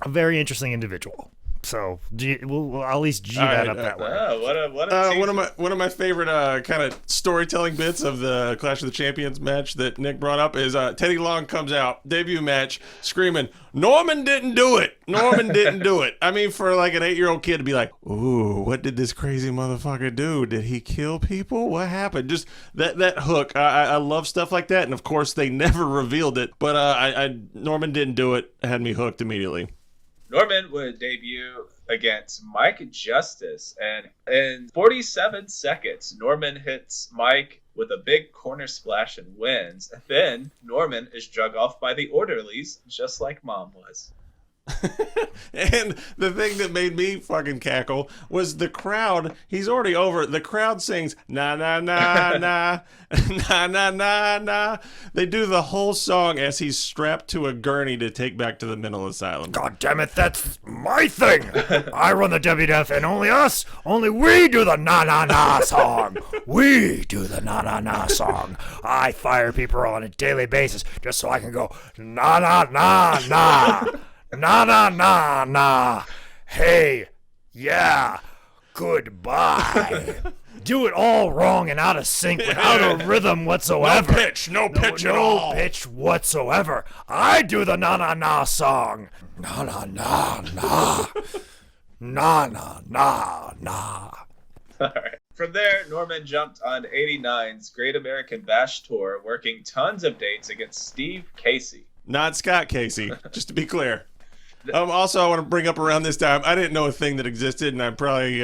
a very interesting individual. So we'll at least G that up that way. Oh, what a one of my favorite kind of storytelling bits of the Clash of the Champions match that Nick brought up is Teddy Long comes out, debut match, screaming, "Norman didn't do it! Norman didn't do it!" I mean, for like an 8-year-old kid to be like, "Ooh, what did this crazy motherfucker do? Did he kill people? What happened?" Just that hook. I love stuff like that, and of course they never revealed it, but Norman didn't do it. Had me hooked immediately. Norman would debut against Mike Justice, and in 47 seconds, Norman hits Mike with a big corner splash and wins. Then Norman is drug off by the orderlies, just like Mom was. And the thing that made me fucking cackle was the crowd. He's already over. The crowd sings na na na na na na na na. They do the whole song as he's strapped to a gurney to take back to the mental asylum. God damn it, that's my thing. I run the WWF, and only we do the na na na song. We do the na na na song. I fire people on a daily basis just so I can go na na na na. Na na na na. Hey, yeah, goodbye. Do it all wrong and out of sync without a rhythm whatsoever. No pitch at all. No pitch whatsoever. I do the na na na song. Na na na na. Na na na na. All right. From there, Norman jumped on 89's Great American Bash Tour, working tons of dates against Steve Casey. Not Scott Casey, just to be clear. Also, I want to bring up around this time, I didn't know a thing that existed, and I probably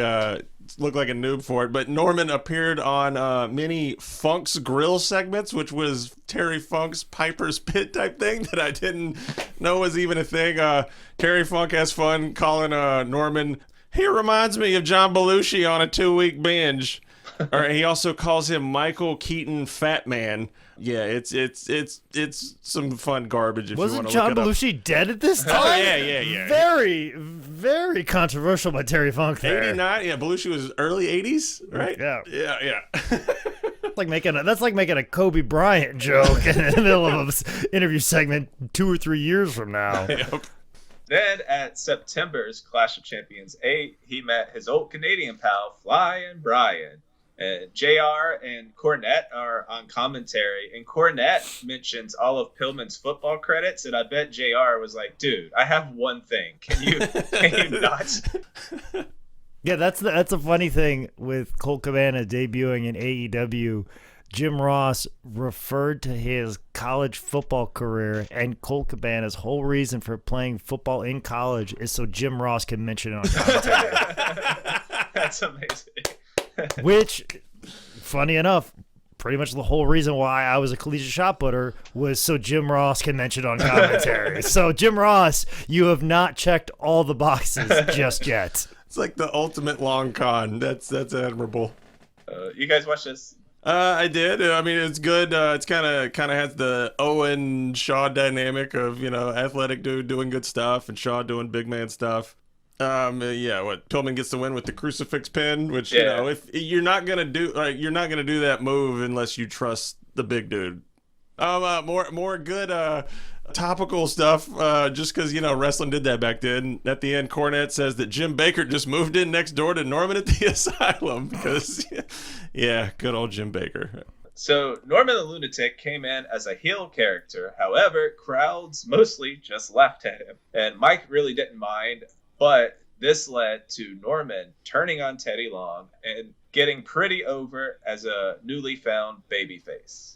look like a noob for it, but Norman appeared on many Funk's Grill segments, which was Terry Funk's Piper's Pit type thing that I didn't know was even a thing. Terry Funk has fun calling Norman, he reminds me of John Belushi on a 2-week binge. Or he also calls him Michael Keaton Fat Man. Yeah, it's some fun garbage if you want to look it up. Wasn't John Belushi dead at this time? Oh, yeah. Very, very controversial by Terry Funk there. 89? Yeah, Belushi was early 80s, right? Yeah. Yeah. That's like making a Kobe Bryant joke in the middle of an interview segment 2 or 3 years from now. Yep. Then at September's Clash of Champions 8, he met his old Canadian pal, Flying Brian. JR and Cornette are on commentary, and Cornette mentions all of Pillman's football credits, and I bet JR was like, dude, I have one thing. Can you not? Yeah, that's a funny thing with Colt Cabana debuting in AEW. Jim Ross referred to his college football career, and Colt Cabana's whole reason for playing football in college is so Jim Ross can mention it on commentary. That's amazing. Which, funny enough, pretty much the whole reason why I was a collegiate shot putter was so Jim Ross can mention it on commentary. So, Jim Ross, you have not checked all the boxes just yet. It's like the ultimate long con. That's admirable. You guys watch this? I did. I mean, it's good. It's kind of has the Owen Shaw dynamic of, athletic dude doing good stuff and Shaw doing big man stuff. Pillman gets the win with the crucifix pin, which if you're not gonna do that move unless you trust the big dude. More good topical stuff. Just because wrestling did that back then. At the end, Cornette says that Jim Baker just moved in next door to Norman at the asylum because, good old Jim Baker. So Norman the Lunatic came in as a heel character. However, crowds mostly just laughed at him, and Mike really didn't mind. But this led to Norman turning on Teddy Long and getting pretty over as a newly found babyface.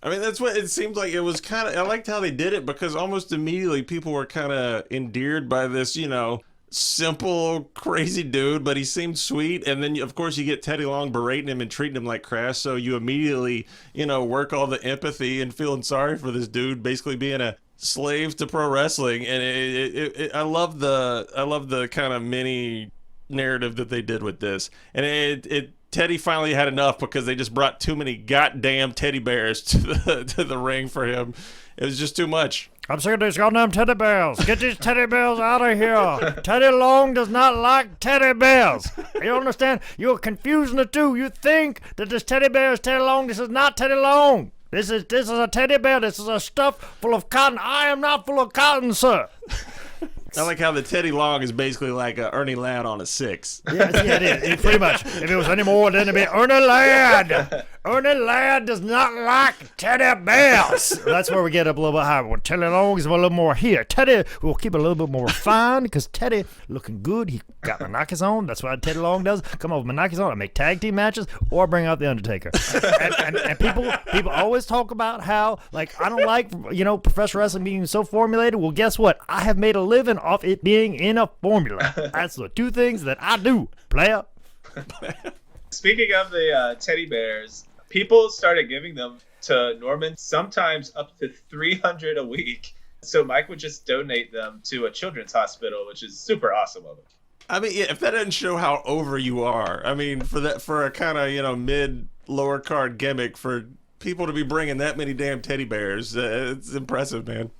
I mean, that's what it seemed like. It was kind of, I liked how they did it because almost immediately people were kind of endeared by this, simple, crazy dude, but he seemed sweet. And then, of course, you get Teddy Long berating him and treating him like trash. So you immediately, work all the empathy and feeling sorry for this dude basically being a slave to pro wrestling. And I love the kind of mini narrative that they did with this. And Teddy finally had enough because they just brought too many goddamn teddy bears to the ring for him. It was just too much. I'm sick of these goddamn teddy bears. Get these teddy bears out of here. Teddy Long does not like teddy bears. You understand? You're confusing the two. You think that this teddy bear is Teddy Long. This is not Teddy Long. This is a teddy bear. This is a stuff full of cotton. I am not full of cotton, sir. I like how the Teddy Long is basically like a Ernie Ladd on a 6. Yeah, it is. Pretty much. If it was any more, then it'd be Ernie Ladd. Ernie Ladd does not like teddy bears. That's where we get up a little bit higher. When Teddy Long is a little more here. Teddy, we'll keep it a little bit more refined because Teddy looking good. He got Monikis on. That's what Teddy Long does. Come on with Monikis on. I make tag team matches or bring out the Undertaker. and people always talk about how I don't like professional wrestling being so formulated. Well, guess what? I have made a living off it being in a formula. That's the two things that I do, player. Speaking of the teddy bears, people started giving them to Norman, sometimes up to 300 a week. So Mike would just donate them to a children's hospital, which is super awesome of him. I mean, if that doesn't show how over you are, I mean, for a kind of mid lower card gimmick for people to be bringing that many damn teddy bears, it's impressive, man.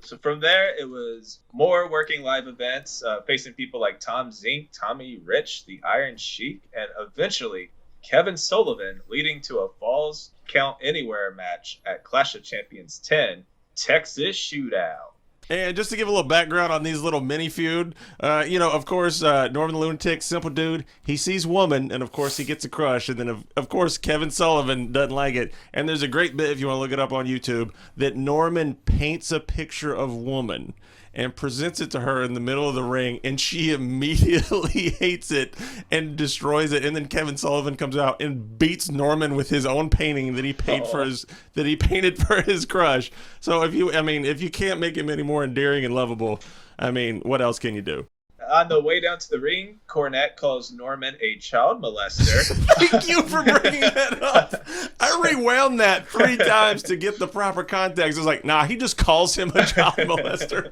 So from there, it was more working live events, facing people like Tom Zink, Tommy Rich, the Iron Sheik, and eventually Kevin Sullivan, leading to a Falls Count Anywhere match at Clash of Champions 10, Texas Shootout. And just to give a little background on these little mini feud, of course, Norman the Lunatic, simple dude, he sees woman, and of course he gets a crush, and then of course Kevin Sullivan doesn't like it. And there's a great bit, if you want to look it up on YouTube, that Norman paints a picture of woman and presents it to her in the middle of the ring, and she immediately hates it and destroys it. And then Kevin Sullivan comes out and beats Norman with his own painting that he painted for his crush. So if you can't make him any more endearing and lovable, I mean, what else can you do? On the way down to the ring, Cornette calls Norman a child molester. Thank you for bringing that up. I rewound that 3 times to get the proper context. I was like, nah, he just calls him a child molester.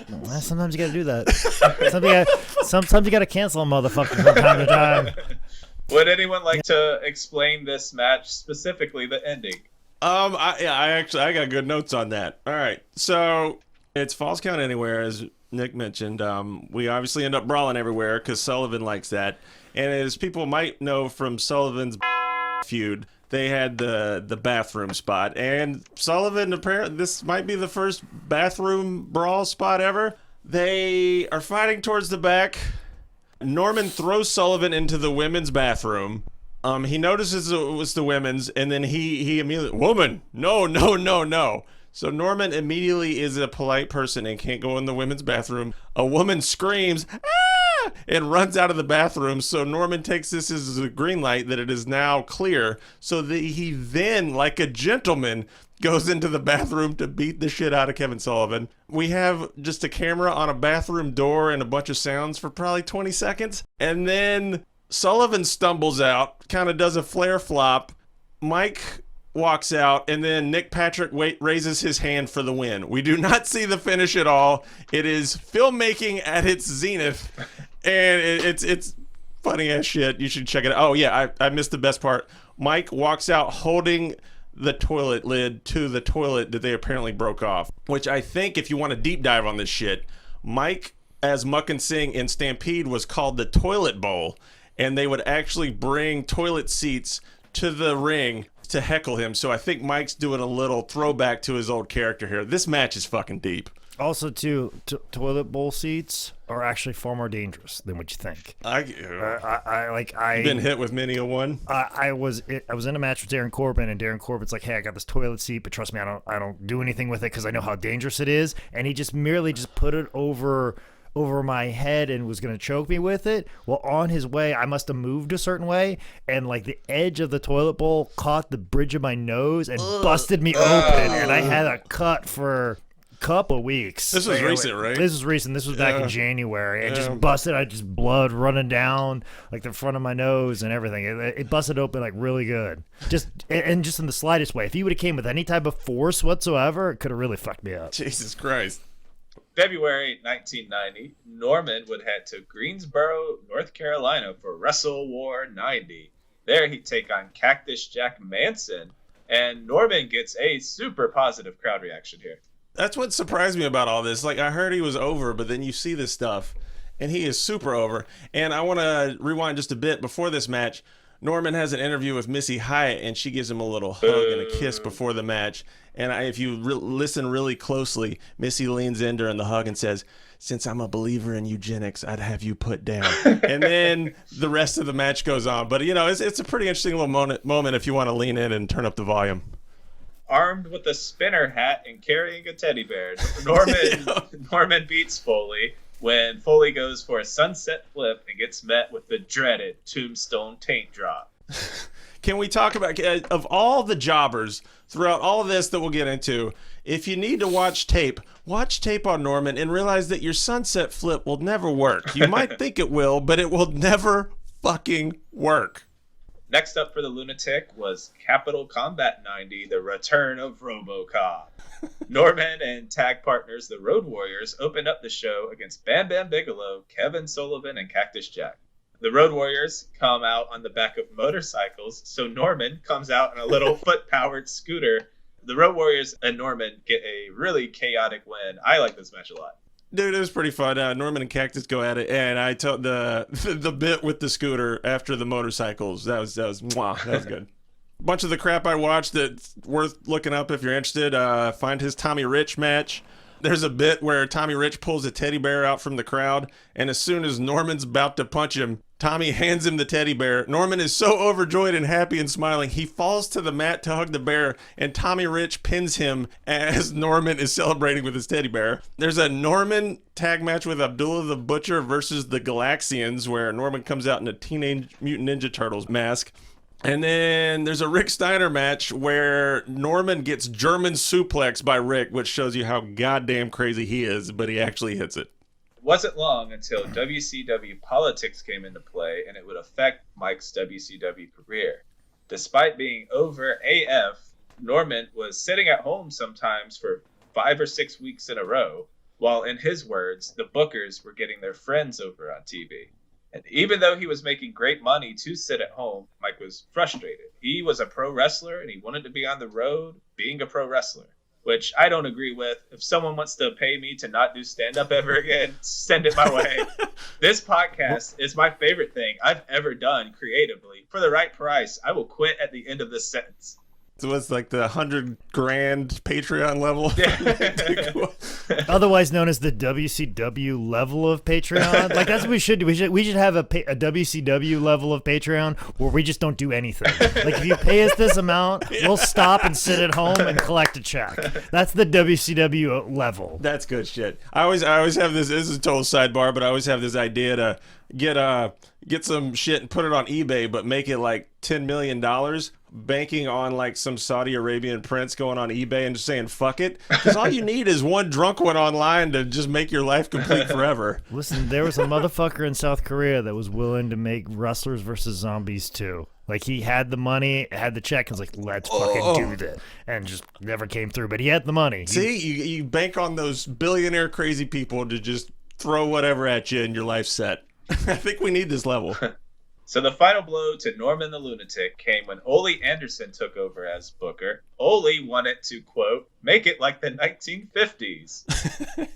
Well, sometimes you got to do that. Sometimes you got to cancel a motherfucker from time to time. Would anyone like to explain this match, specifically the ending? I got good notes on that. All right, so it's Falls Count Anywhere, as Nick mentioned. We obviously end up brawling everywhere because Sullivan likes that. And as people might know from Sullivan's feud, they had the bathroom spot. And Sullivan, apparently, this might be the first bathroom brawl spot ever. They are fighting towards the back. Norman throws Sullivan into the women's bathroom. He notices it was the women's, and then he immediately, woman, no, no, no, no. So Norman immediately is a polite person and can't go in the women's bathroom. A woman screams, ah, and runs out of the bathroom. So Norman takes this as a green light that it is now clear. So that he then, like a gentleman, goes into the bathroom to beat the shit out of Kevin Sullivan. We have just a camera on a bathroom door and a bunch of sounds for probably 20 seconds. And then Sullivan stumbles out, kind of does a flare flop. Mike walks out, and then Nick Patrick raises his hand for the win. We do not see the finish at all. It is filmmaking at its zenith, and it's funny as shit. You should check it out. Oh, yeah, I missed the best part. Mike walks out holding the toilet lid to the toilet that they apparently broke off, which I think, if you want to deep dive on this shit, Mike, as Muck and Sing in Stampede, was called the Toilet Bowl, and they would actually bring toilet seats to the ring to heckle him. So I think Mike's doing a little throwback to his old character here. This match is fucking deep. Also, toilet bowl seats are actually far more dangerous than what you think. I've been hit with many a one. I was in a match with Darren Corbin, and Darren Corbin's like, "Hey, I got this toilet seat, but trust me, I don't do anything with it because I know how dangerous it is." And he just merely put it over my head and was going to choke me with it. Well, on his way, I must have moved a certain way, and like the edge of the toilet bowl caught the bridge of my nose and busted me open, and I had a cut for a couple weeks. This was recent, right? This was recent. This was back in January. It just busted. I just blood running down like the front of my nose and everything. It busted open like really good. Just in the slightest way. If he would have came with any type of force whatsoever, it could have really fucked me up. Jesus Christ. February 1990, Norman would head to Greensboro, North Carolina for Wrestle War 90. There he'd take on Cactus Jack Manson, and Norman gets a super positive crowd reaction here. That's what surprised me about all this. Like, I heard he was over, but then you see this stuff, and he is super over. And I want to rewind just a bit. Before this match, Norman has an interview with Missy Hyatt, and she gives him a little hug and a kiss before the match. And if you listen really closely, Missy leans in during the hug and says, "Since I'm a believer in eugenics, I'd have you put down." And then the rest of the match goes on. But, it's a pretty interesting little moment if you want to lean in and turn up the volume. Armed with a spinner hat and carrying a teddy bear, Norman beats Foley when Foley goes for a sunset flip and gets met with the dreaded Tombstone Taint Drop. Can we talk about, of all the jobbers throughout all of this that we'll get into, if you need to watch tape on Norman and realize that your sunset flip will never work. You might think it will, but it will never fucking work. Next up for the Lunatic was Capital Combat 90, the return of RoboCop. Norman and tag partners, the Road Warriors, opened up the show against Bam Bam Bigelow, Kevin Sullivan, and Cactus Jack. The Road Warriors come out on the back of motorcycles, so Norman comes out on a little foot-powered scooter. The Road Warriors and Norman get a really chaotic win. I like this match a lot. Dude, it was pretty fun. Norman and Cactus go at it, and I told the bit with the scooter after the motorcycles. That was good. A bunch of the crap I watched that's worth looking up if you're interested. Find his Tommy Rich match. There's a bit where Tommy Rich pulls a teddy bear out from the crowd, and as soon as Norman's about to punch him, Tommy hands him the teddy bear. Norman is so overjoyed and happy and smiling, he falls to the mat to hug the bear, and Tommy Rich pins him as Norman is celebrating with his teddy bear. There's a Norman tag match with Abdullah the Butcher versus the Galaxians, where Norman comes out in a Teenage Mutant Ninja Turtles mask. And then there's a Rick Steiner match where Norman gets German suplex by Rick, which shows you how goddamn crazy he is, but he actually hits it. It wasn't long until WCW politics came into play, and it would affect Mike's WCW career. Despite being over AF, Norman was sitting at home sometimes for 5 or 6 weeks in a row, while in his words, the bookers were getting their friends over on TV. And even though he was making great money to sit at home, Mike was frustrated. He was a pro wrestler and he wanted to be on the road being a pro wrestler, which I don't agree with. If someone wants to pay me to not do stand-up ever again, send it my way. This podcast is my favorite thing I've ever done creatively. For the right price, I will quit at the end of this sentence. So it's like the $100,000 Patreon level. Otherwise known as the WCW level of Patreon. Like that's what we should do. We should have a WCW level of Patreon where we just don't do anything. Like if you pay us this amount, we'll stop and sit at home and collect a check. That's the WCW level. That's good shit. I always have this is a total sidebar, but I always have this idea to get some shit and put it on eBay, but make it like $10 million, banking on like some Saudi Arabian prince going on eBay and just saying fuck it, because all you need is one drunk one online to just make your life complete forever. Listen, there was a motherfucker in South Korea that was willing to make Wrestlers versus Zombies 2. Like he had the money, had the check, and was like, let's fucking do this, and just never came through. But he had the money. See, you bank on those billionaire crazy people to just throw whatever at you and your life's set. I think we need this level. So the final blow to Norman the Lunatic came when Ole Anderson took over as Booker. Ole wanted to, quote, make it like the 1950s.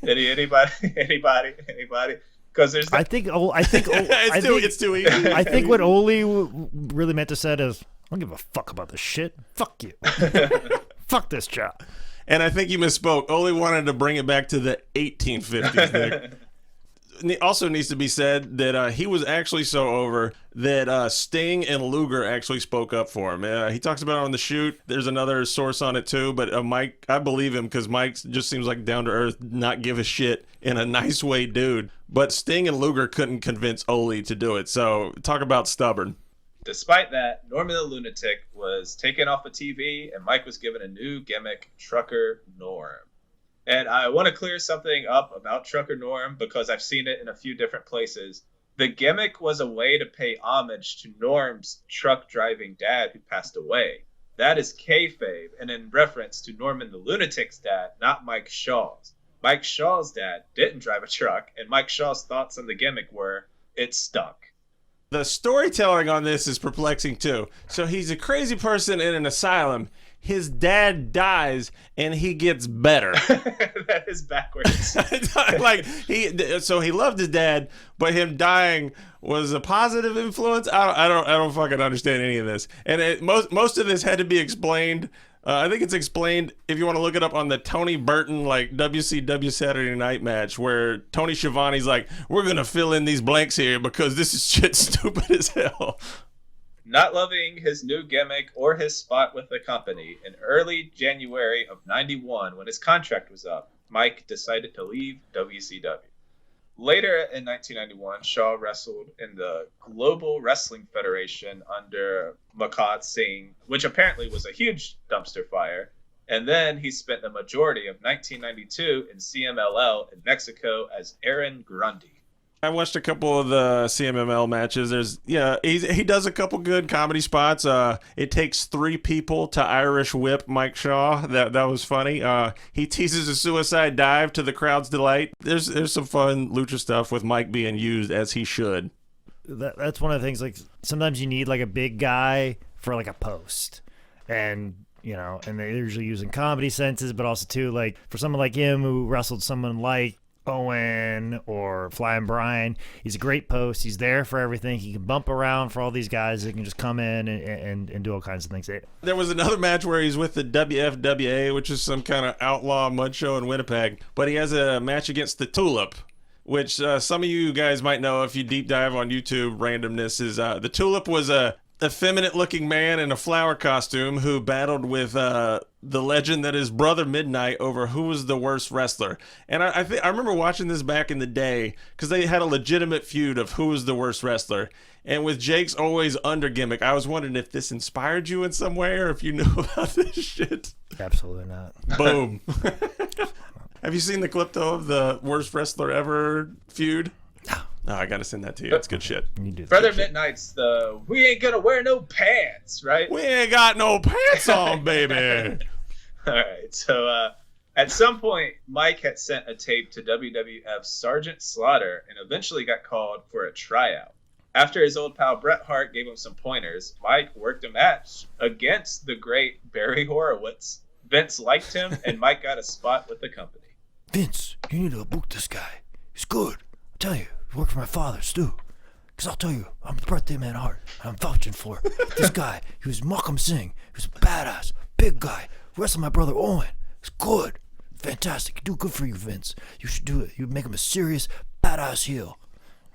Anybody? Because there's I think it's too easy. I think what Ole really meant to say is, I don't give a fuck about this shit. Fuck you. Fuck this job. And I think you misspoke. Ole wanted to bring it back to the 1850s, Nick. It also needs to be said that he was actually so over that Sting and Luger actually spoke up for him. He talks about it on the shoot. There's another source on it too, but Mike, I believe him because Mike just seems like down to earth, not give a shit in a nice way dude. But Sting and Luger couldn't convince Ole to do it. So talk about stubborn. Despite that, Norman the Lunatic was taken off of TV and Mike was given a new gimmick, Trucker Norm. And I want to clear something up about Trucker Norm because I've seen it in a few different places. The gimmick was a way to pay homage to Norm's truck driving dad who passed away. That is kayfabe and in reference to Norman the Lunatic's dad, not Mike Shaw's. Mike Shaw's dad didn't drive a truck, and Mike Shaw's thoughts on the gimmick were, it stunk. The storytelling on this is perplexing too. So he's a crazy person in an asylum. His dad dies and he gets better. That is backwards. Like he loved his dad, but him dying was a positive influence. I don't fucking understand any of this. And most of this had to be explained. I think it's explained if you want to look it up on the Tony Burton like WCW Saturday Night match where Tony Schiavone's like, we're gonna fill in these blanks here because this is shit stupid as hell. Not loving his new gimmick or his spot with the company, in early January of '91, when his contract was up, Mike decided to leave WCW. Later in 1991, Shaw wrestled in the Global Wrestling Federation under Micah Singh, which apparently was a huge dumpster fire. And then he spent the majority of 1992 in CMLL in Mexico as Aaron Grundy. I watched a couple of the CMML matches. He does a couple good comedy spots. It takes 3 people to Irish whip Mike Shaw. That was funny. He teases a suicide dive to the crowd's delight. There's some fun lucha stuff with Mike being used as he should. That's one of the things. Like sometimes you need like a big guy for like a post, and and they're usually using comedy senses, but also too like for someone like him who wrestled someone like Owen or Flying Brian, he's a great post. He's there for everything. He can bump around for all these guys that can just come in and do all kinds of things. There was another match where he's with the WFWA, which is some kind of outlaw mud show in Winnipeg, but he has a match against the Tulip, which some of you guys might know if you deep dive on YouTube randomness. Is the Tulip was a effeminate-looking man in a flower costume who battled with the legend that is Brother Midnight over who was the worst wrestler. And I remember watching this back in the day because they had a legitimate feud of who was the worst wrestler. And with Jake's always under gimmick, I was wondering if this inspired you in some way or if you knew about this shit. Absolutely not. Boom. Have you seen the clip, though, of the worst wrestler ever feud? Oh, I gotta send that to you. That's good shit. Brother Midnight's the we ain't gonna wear no pants, right? We ain't got no pants on, baby. All right. So at some point, Mike had sent a tape to WWF Sergeant Slaughter and eventually got called for a tryout. After his old pal Bret Hart gave him some pointers, Mike worked a match against the great Barry Horowitz. Vince liked him, and Mike got a spot with the company. Vince, you need to book this guy. He's good. I'll tell you. He worked for my father, Stu. Because I'll tell you, I'm the birthday man Hart. I'm vouching for this guy. He was Malcolm Singh. He was a badass. big guy. Wrestle my brother Owen. It's good. Fantastic. You do good for you, Vince. You should do it. You make him a serious, badass heel.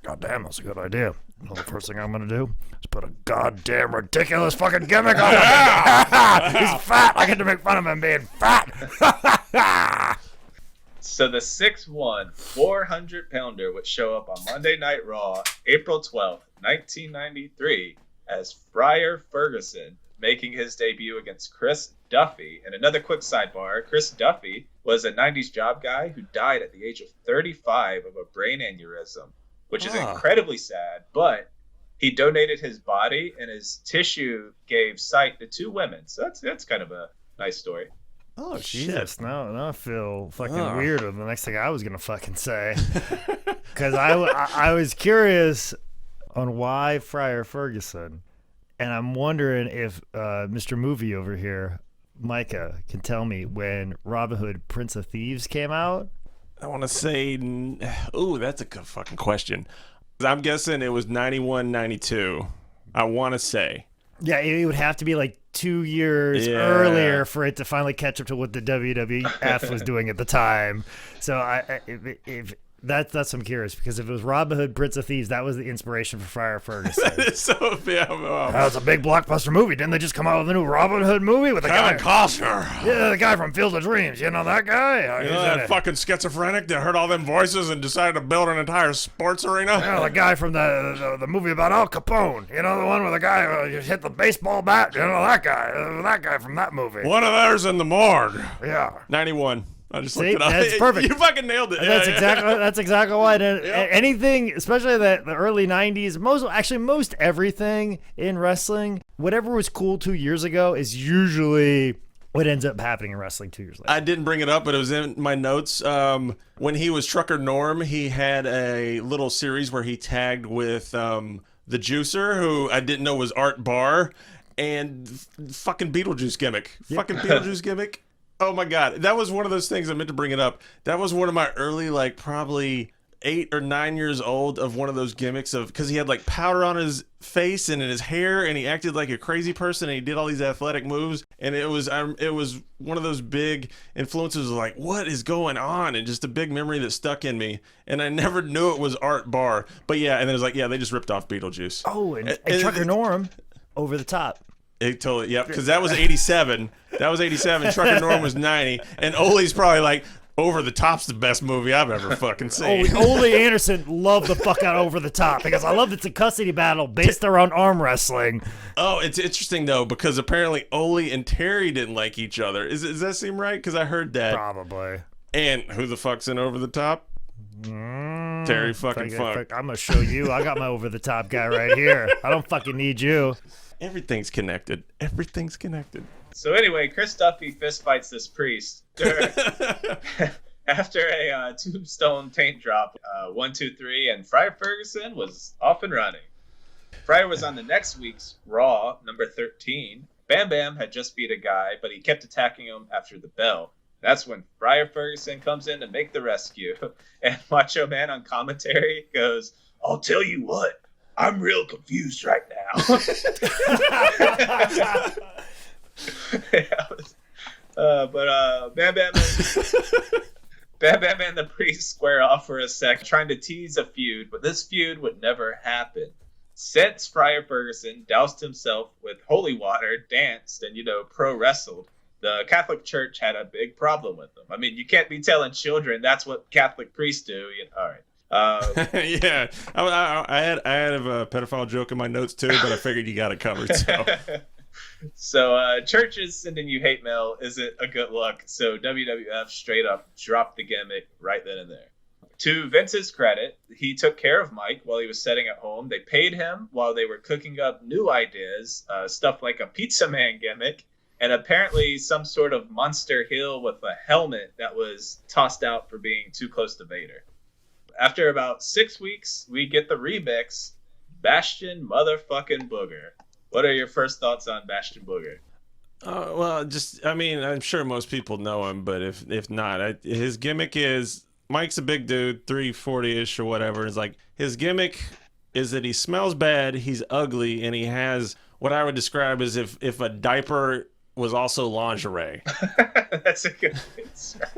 Goddamn, that's a good idea. You know the first thing I'm gonna do is put a goddamn ridiculous fucking gimmick on him. He's fat. I get to make fun of him being fat. So the 6'1", 400-pounder would show up on Monday Night Raw, April 12th, 1993, as Friar Ferguson, making his debut against Chris Duffy. And another quick sidebar, Chris Duffy was a 90s job guy who died at the age of 35 of a brain aneurysm, which is incredibly sad, but he donated his body and his tissue gave sight to 2 women. So that's kind of a nice story. Oh, Jesus. Now I feel fucking weird with the next thing I was going to fucking say. Because I was curious on why Friar Ferguson. And I'm wondering if Mr. Movie over here, Micah, can tell me when Robin Hood Prince of Thieves came out. I want to say, that's a good fucking question. I'm guessing it was 91, 92. I want to say. Yeah, it would have to be like 2 years earlier for it to finally catch up to what the WWF was doing at the time. So if that's I'm curious, because if it was Robin Hood, Prince of Thieves, that was the inspiration for Friar Ferguson. So that was a big blockbuster movie. Didn't they just come out with a new Robin Hood movie with the Kevin Costner? Yeah, the guy from Field of Dreams. You know that guy? You know that fucking schizophrenic that heard all them voices and decided to build an entire sports arena? Yeah, the guy from the movie about Al Capone. You know, the one where the guy hit the baseball bat? You know, that guy from that movie. One of theirs in the morgue. Yeah. 91. I just looked it up. That's perfect. You fucking nailed it. That's exactly why. Anything, especially the early 90s, most everything in wrestling, whatever was cool 2 years ago is usually what ends up happening in wrestling 2 years later. I didn't bring it up, but it was in my notes. When he was Trucker Norm, he had a little series where he tagged with the Juicer, who I didn't know was Art Barr, and fucking Beetlejuice gimmick. Fucking Beetlejuice gimmick. Oh my God. That was one of those things I meant to bring it up. That was one of my early, like probably 8 or 9 years old, of one of those gimmicks of, because he had like powder on his face and in his hair, and he acted like a crazy person, and he did all these athletic moves, and it was one of those big influences of like, what is going on, and just a big memory that stuck in me, and I never knew it was Art Barr. But yeah, and then it was like, yeah, they just ripped off Beetlejuice. Oh, and Trucker Norm, over the top. It totally, yep, because that was 87. That was 87. Trucker Norm was 90. And Ole's probably like, Over the Top's the best movie I've ever fucking seen. Ole Anderson loved the fuck out Over the Top, because I love it's a custody battle based around arm wrestling. Oh, it's interesting, though, because apparently Ole and Terry didn't like each other. Does that seem right? Because I heard that. Probably. And who the fuck's in Over the Top? Terry fucking Funk. I'm going to show you. I got my Over the Top guy right here. I don't fucking need you. Everything's connected. Everything's connected. So anyway, Chris Duffy fistfights this priest after a tombstone taint drop, 1, 2, 3, and Friar Ferguson was off and running. Friar was on the next week's Raw, number 13. Bam Bam had just beat a guy, but he kept attacking him after the bell. That's when Friar Ferguson comes in to make the rescue, and Macho Man on commentary goes, "I'll tell you what, I'm real confused right now." Bam Bam and the priest square off for a sec, trying to tease a feud, but this feud would never happen. Since Friar Ferguson doused himself with holy water, danced, and, pro wrestled, the Catholic Church had a big problem with him. I mean, you can't be telling children that's what Catholic priests do. All right. Yeah, I had a pedophile joke in my notes too, but I figured you got it covered. So churches sending you hate mail isn't a good look. So WWF straight up dropped the gimmick right then and there. To Vince's credit, he took care of Mike while he was sitting at home. They paid him while they were cooking up new ideas, stuff like a Pizza Man gimmick, and apparently some sort of monster heel with a helmet that was tossed out for being too close to Vader. After about 6 weeks, we get the remix, Bastion motherfucking Booger. What are your first thoughts on Bastion Booger? Well, I'm sure most people know him, but if not, his gimmick is, Mike's a big dude, 340-ish or whatever. It's like, his gimmick is that he smells bad, he's ugly, and he has what I would describe as if a diaper was also lingerie. That's a good answer.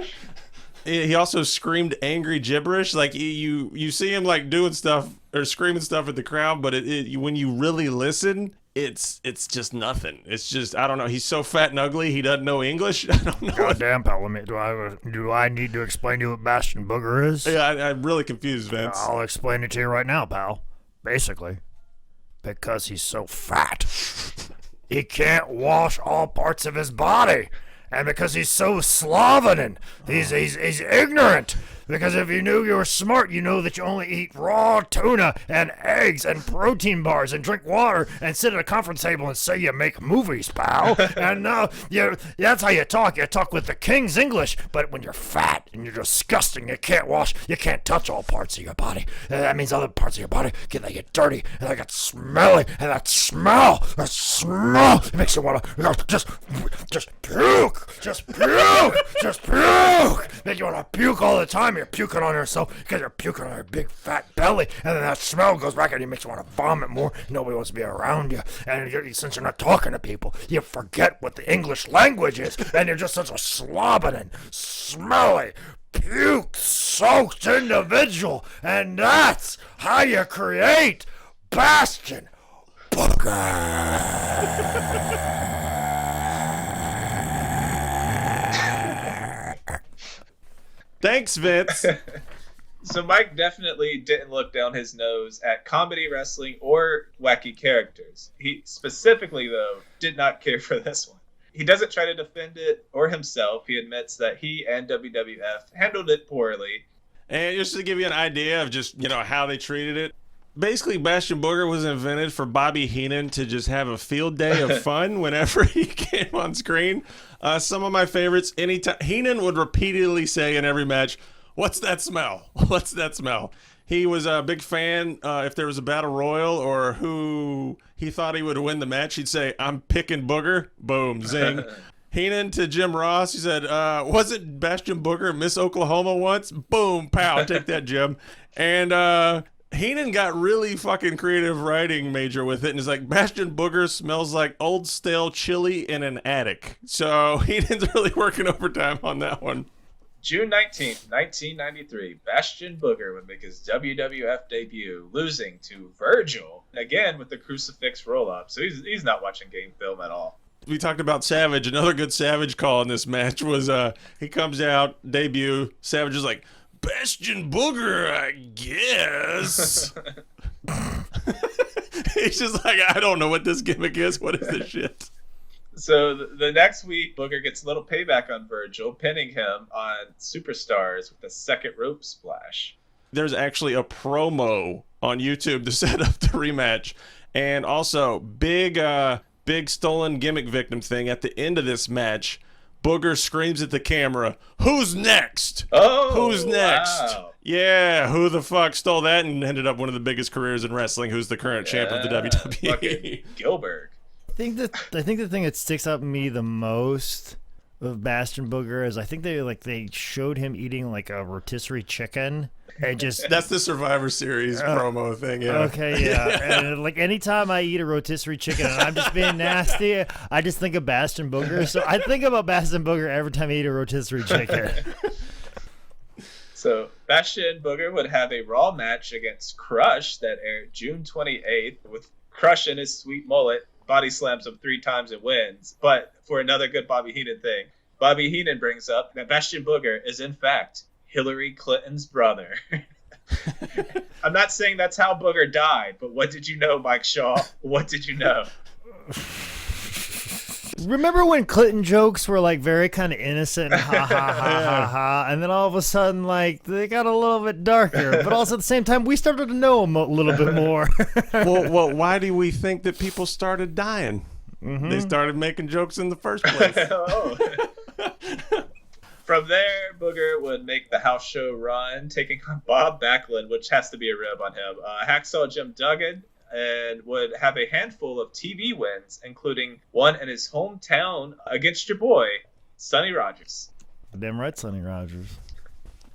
He also screamed angry gibberish. Like you see him like doing stuff or screaming stuff at the crowd, but when you really listen, it's just nothing. It's just, I don't know. He's so fat and ugly. He doesn't know English. I don't know. Goddamn, pal. Do I need to explain to you what Bastion Booger is? Yeah, I'm really confused, Vince. I'll explain it to you right now, pal. Basically, because he's so fat, he can't wash all parts of his body. And because he's so sloven and he's ignorant. Because if you knew you were smart, you know that you only eat raw tuna and eggs and protein bars and drink water and sit at a conference table and say you make movies, pal. And that's how you talk. You talk with the king's English. But when you're fat and you're disgusting, you can't wash, you can't touch all parts of your body. And that means other parts of your body they get dirty and they get smelly. And that smell, it makes you want to just puke. Just puke. Make you want to puke all the time. You're puking on yourself because you're puking on your big fat belly, and then that smell goes back and it makes you want to vomit more. Nobody wants to be around you, and since you're not talking to people, you forget what the English language is, and you're just such a slobbing and smelly, puke-soaked individual, and that's how you create Bastion Booger. Thanks, Vince. So Mike definitely didn't look down his nose at comedy wrestling or wacky characters. He specifically, though, did not care for this one. He doesn't try to defend it or himself. He admits that he and WWF handled it poorly. And just to give you an idea of just, how they treated it, basically Bastion Booger was invented for Bobby Heenan to just have a field day of fun whenever he came on screen. Some of my favorites, anytime Heenan would repeatedly say in every match, "What's that smell? What's that smell?" He was a big fan. If there was a battle royal or who he thought he would win the match, he'd say, "I'm picking Booger." Boom, zing. Heenan to Jim Ross, he said, "Wasn't Bastion Booger Miss Oklahoma once?" Boom, pow, take that, Jim. And Heenan got really fucking creative writing major with it, and he's like, Bastion Booger smells like old stale chili in an attic. So Heenan's really working overtime on that one. June 19th, 1993, Bastion Booger would make his WWF debut, losing to Virgil, again with the crucifix roll-up. So he's not watching game film at all. We talked about Savage. Another good Savage call in this match was he comes out, debut, Savage is like, Bastion Booger, I guess. He's just like, I don't know what this gimmick is. What is this shit? So the next week, Booger gets a little payback on Virgil, pinning him on Superstars with a second rope splash. There's actually a promo on YouTube to set up the rematch. And also, big stolen gimmick victim thing at the end of this match. Booger screams at the camera, "Who's next? Oh, who's next?" Wow. Yeah, who the fuck stole that and ended up one of the biggest careers in wrestling? Who's the current champ of the WWE? Fucking Gilbert. I think the thing that sticks out to me the most of Bastion Booger is I think they showed him eating like a rotisserie chicken. And just That's the Survivor Series promo thing, yeah. Okay, yeah. And like anytime I eat a rotisserie chicken and I'm just being nasty, I just think of Bastion Booger. So I think about Bastion Booger every time I eat a rotisserie chicken. So Bastion Booger would have a Raw match against Crush that aired June 28th with Crush and his sweet mullet. Body slams him 3 times and wins. But for another good Bobby Heenan thing, Bobby Heenan brings up that Bastion Booger is in fact Hillary Clinton's brother. I'm not saying that's how Booger died, but what did you know, Mike Shaw? What did you know? Remember when Clinton jokes were like very kind of innocent and ha ha ha ha ha, and then all of a sudden like they got a little bit darker, but also at the same time we started to know him a little bit more. well, why do we think that people started dying? Mm-hmm. They started making jokes in the first place. Oh. From there, Booger would make the house show run, taking on Bob Backlund, which has to be a rib on him, Hacksaw Jim Duggan, and would have a handful of TV wins, including one in his hometown against your boy, Sonny Rogers. Damn right, Sonny Rogers.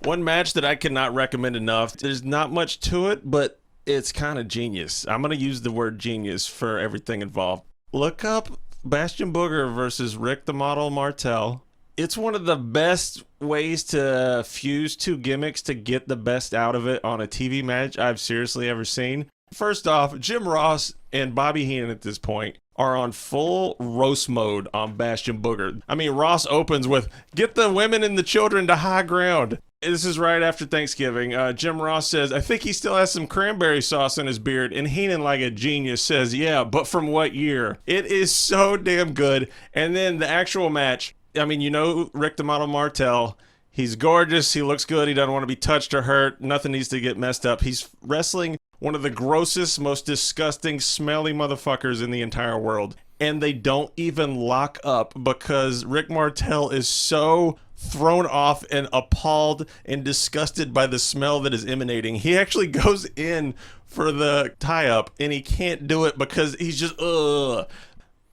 One match that I cannot recommend enough. There's not much to it, but it's kind of genius. I'm going to use the word genius for everything involved. Look up Bastion Booger versus Rick the Model Martel. It's one of the best ways to fuse two gimmicks to get the best out of it on a TV match I've seriously ever seen. First off, Jim Ross and Bobby Heenan at this point are on full roast mode on Bastion Booger. I mean, Ross opens with, "Get the women and the children to high ground." This is right after Thanksgiving. Jim Ross says, "I think he still has some cranberry sauce in his beard." And Heenan, like a genius, says, "Yeah, but from what year?" It is so damn good. And then the actual match, I mean, you know Rick the Model Martel. He's gorgeous. He looks good. He doesn't want to be touched or hurt. Nothing needs to get messed up. He's wrestling one of the grossest, most disgusting, smelly motherfuckers in the entire world. And they don't even lock up because Rick Martel is so thrown off and appalled and disgusted by the smell that is emanating. He actually goes in for the tie-up and he can't do it because he's just, ugh.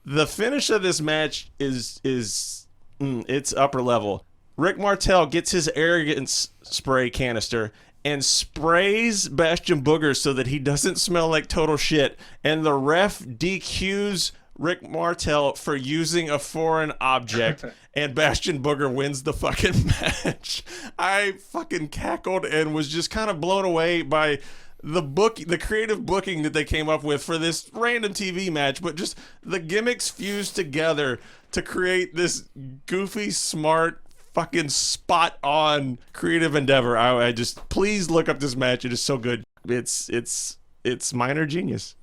The finish of this match is it's upper level. Rick Martel gets his arrogance spray canister and sprays Bastion Booger so that he doesn't smell like total shit. And the ref DQs Rick Martel for using a foreign object. And Bastion Booger wins the fucking match. I fucking cackled and was just kind of blown away by the creative booking that they came up with for this random TV match, but just the gimmicks fused together to create this goofy, smart, fucking spot on creative endeavor. I just, please look up this match. It is so good. It's minor genius.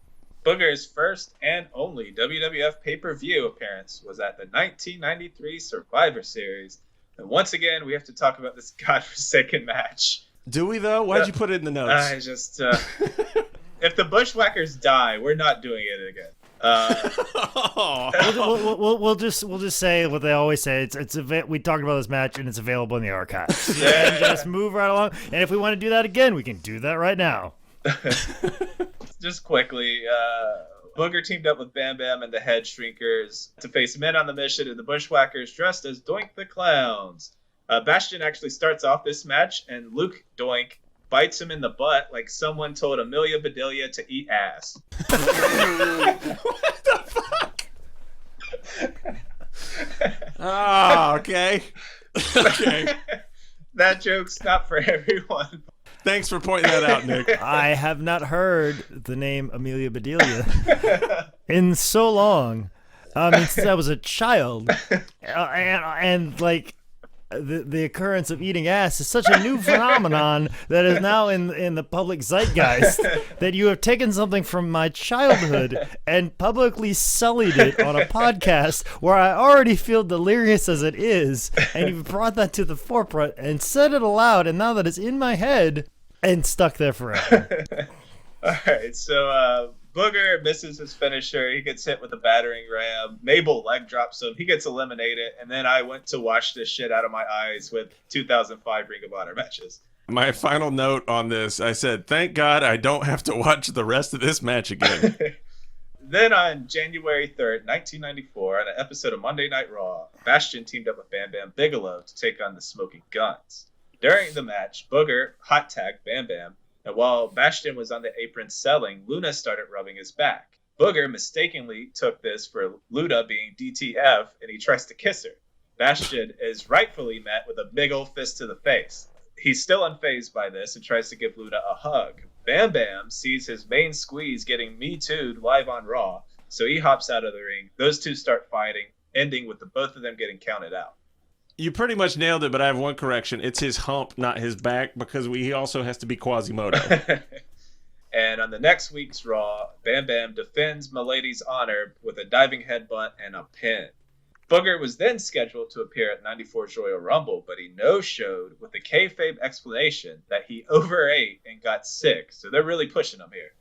Booger's first and only WWF pay-per-view appearance was at the 1993 Survivor Series. And once again, we have to talk about this godforsaken match. Do we, though? Why'd you put it in the notes? I just, if the Bushwhackers die, we're not doing it again. We'll just say what they always say. We talked about this match and it's available in the archives. Yeah. And just move right along. And if we want to do that again, we can do that right now. Just quickly, Booger teamed up with Bam Bam and the Head Shrinkers to face Men on the Mission and the Bushwhackers dressed as Doink the Clowns. Bastion actually starts off this match and Luke Doink bites him in the butt like someone told Amelia Bedelia to eat ass. What the fuck? Oh, okay. Okay. That joke's not for everyone. Thanks for pointing that out, Nick. I have not heard the name Amelia Bedelia in so long. Since I was a child. And like, the occurrence of eating ass is such a new phenomenon that is now in the public zeitgeist that you have taken something from my childhood and publicly sullied it on a podcast where I already feel delirious as it is, and you've brought that to the forefront and said it aloud, and now that it's in my head and stuck there forever. All right, so Booger misses his finisher. He gets hit with a battering ram. Mabel leg drops him. He gets eliminated. And then I went to wash this shit out of my eyes with 2005 Ring of Honor matches. My final note on this, I said, thank God I don't have to watch the rest of this match again. Then on January 3rd, 1994, on an episode of Monday Night Raw, Bastion teamed up with Bam Bam Bigelow to take on the Smoking Guns. During the match, Booger hot tagged Bam Bam. And while Bastion was on the apron selling, Luna started rubbing his back. Booger mistakenly took this for Luna being DTF, and he tries to kiss her. Bastion is rightfully met with a big old fist to the face. He's still unfazed by this and tries to give Luna a hug. Bam Bam sees his main squeeze getting Me Too'd live on Raw, so he hops out of the ring. Those two start fighting, ending with the both of them getting counted out. You pretty much nailed it, but I have one correction. It's his hump, not his back, because he also has to be Quasimodo. And on the next week's Raw, Bam Bam defends Milady's honor with a diving headbutt and a pin. Booger was then scheduled to appear at 94's Royal Rumble, but he no-showed with the kayfabe explanation that he overate and got sick, so they're really pushing him here.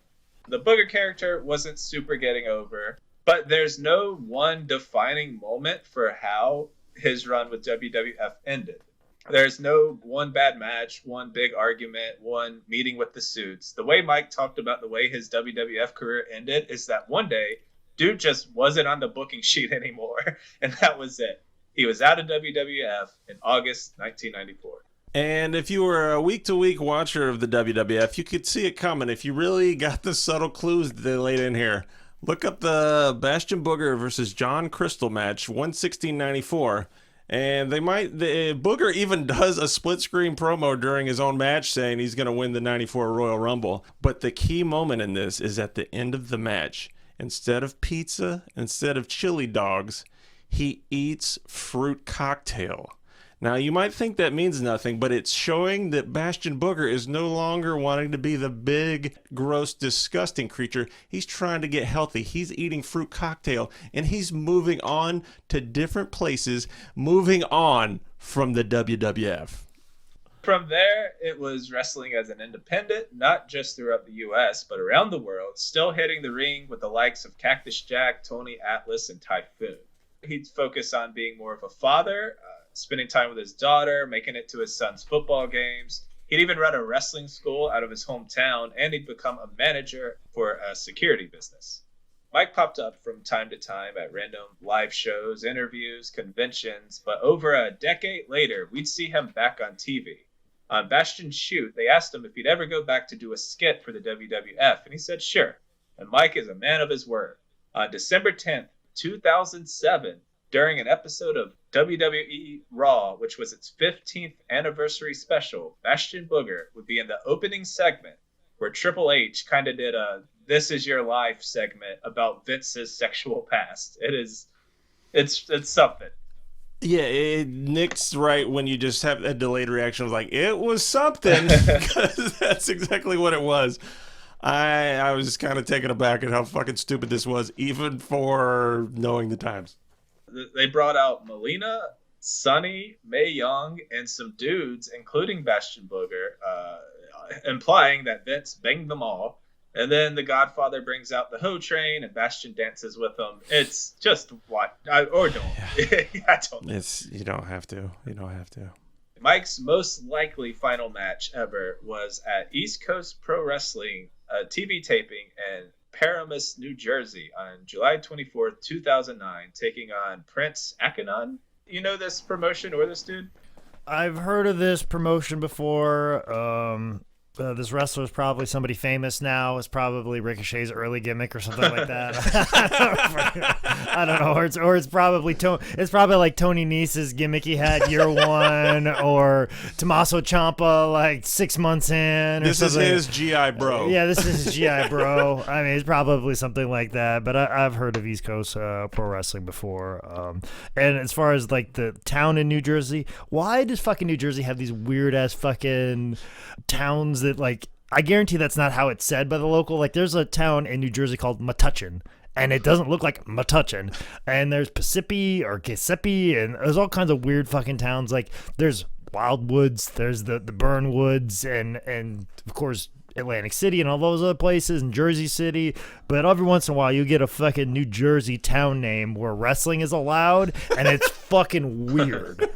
The Booger character wasn't super getting over, but there's no one defining moment for how his run with WWF ended. There's no one bad match, one big argument, one meeting with the suits. The way Mike talked about the way his WWF career ended is that one day, dude just wasn't on the booking sheet anymore, and that was it. He was out of WWF in August 1994. And if you were a week-to-week watcher of the WWF, you could see it coming if you really got the subtle clues that they laid in here. Look up the Bastion Booger versus John Crystal match, 116.94. And Booger even does a split screen promo during his own match saying he's going to win the 94 Royal Rumble. But the key moment in this is at the end of the match. Instead of pizza, instead of chili dogs, he eats fruit cocktail. Now, you might think that means nothing, but it's showing that Bastion Booger is no longer wanting to be the big, gross, disgusting creature. He's trying to get healthy. He's eating fruit cocktail, and he's moving on to different places, moving on from the WWF. From there, it was wrestling as an independent, not just throughout the U.S., but around the world, still hitting the ring with the likes of Cactus Jack, Tony Atlas, and Typhoon. He'd focus on being more of a father, spending time with his daughter, making it to his son's football games. He'd even run a wrestling school out of his hometown, and he'd become a manager for a security business. Mike popped up from time to time at random live shows, interviews, conventions, but over a decade later, we'd see him back on TV. On Bastion Shoot, they asked him if he'd ever go back to do a skit for the WWF, and he said sure. And Mike is a man of his word. On December 10th, 2007, during an episode of WWE Raw, which was its 15th anniversary special, Bastion Booger would be in the opening segment where Triple H kind of did a "This Is Your Life" segment about Vince's sexual past. It's something. Yeah, Nick's right when you just have a delayed reaction. I was like, it was something, because that's exactly what it was. I was just kind of taken aback at how fucking stupid this was, even for knowing the times. They brought out Melina, Sonny, Mae Young, and some dudes, including Bastion Booger, implying that Vince banged them all. And then the Godfather brings out the Ho Train, and Bastion dances with them. It's just what, or don't. Yeah. I don't know. You don't have to. You don't have to. Mike's most likely final match ever was at East Coast Pro Wrestling, a TV taping in Paramus, New Jersey on July 24th, 2009, taking on Prince Akanon. You know this promotion or this dude? I've heard of this promotion before. This wrestler is probably somebody famous now. It's probably Ricochet's early gimmick or something like that. I don't know. Or it's probably like Tony Nese's gimmick he had year one, or Tommaso Ciampa like 6 months in. Or this something. is his GI Bro. Yeah, this is his GI Bro. I mean, it's probably something like that. But I've heard of East Coast Pro Wrestling before. And as far as like the town in New Jersey, why does fucking New Jersey have these weird ass fucking towns that, like, I guarantee that's not how it's said by the local. Like, there's a town in New Jersey called Metuchen, and it doesn't look like Metuchen. And there's Giuseppe, and there's all kinds of weird fucking towns. Like, there's Wildwoods, there's the Burnwoods, and of course Atlantic City and all those other places, and Jersey City. But every once in a while you get a fucking New Jersey town name where wrestling is allowed, and it's fucking weird.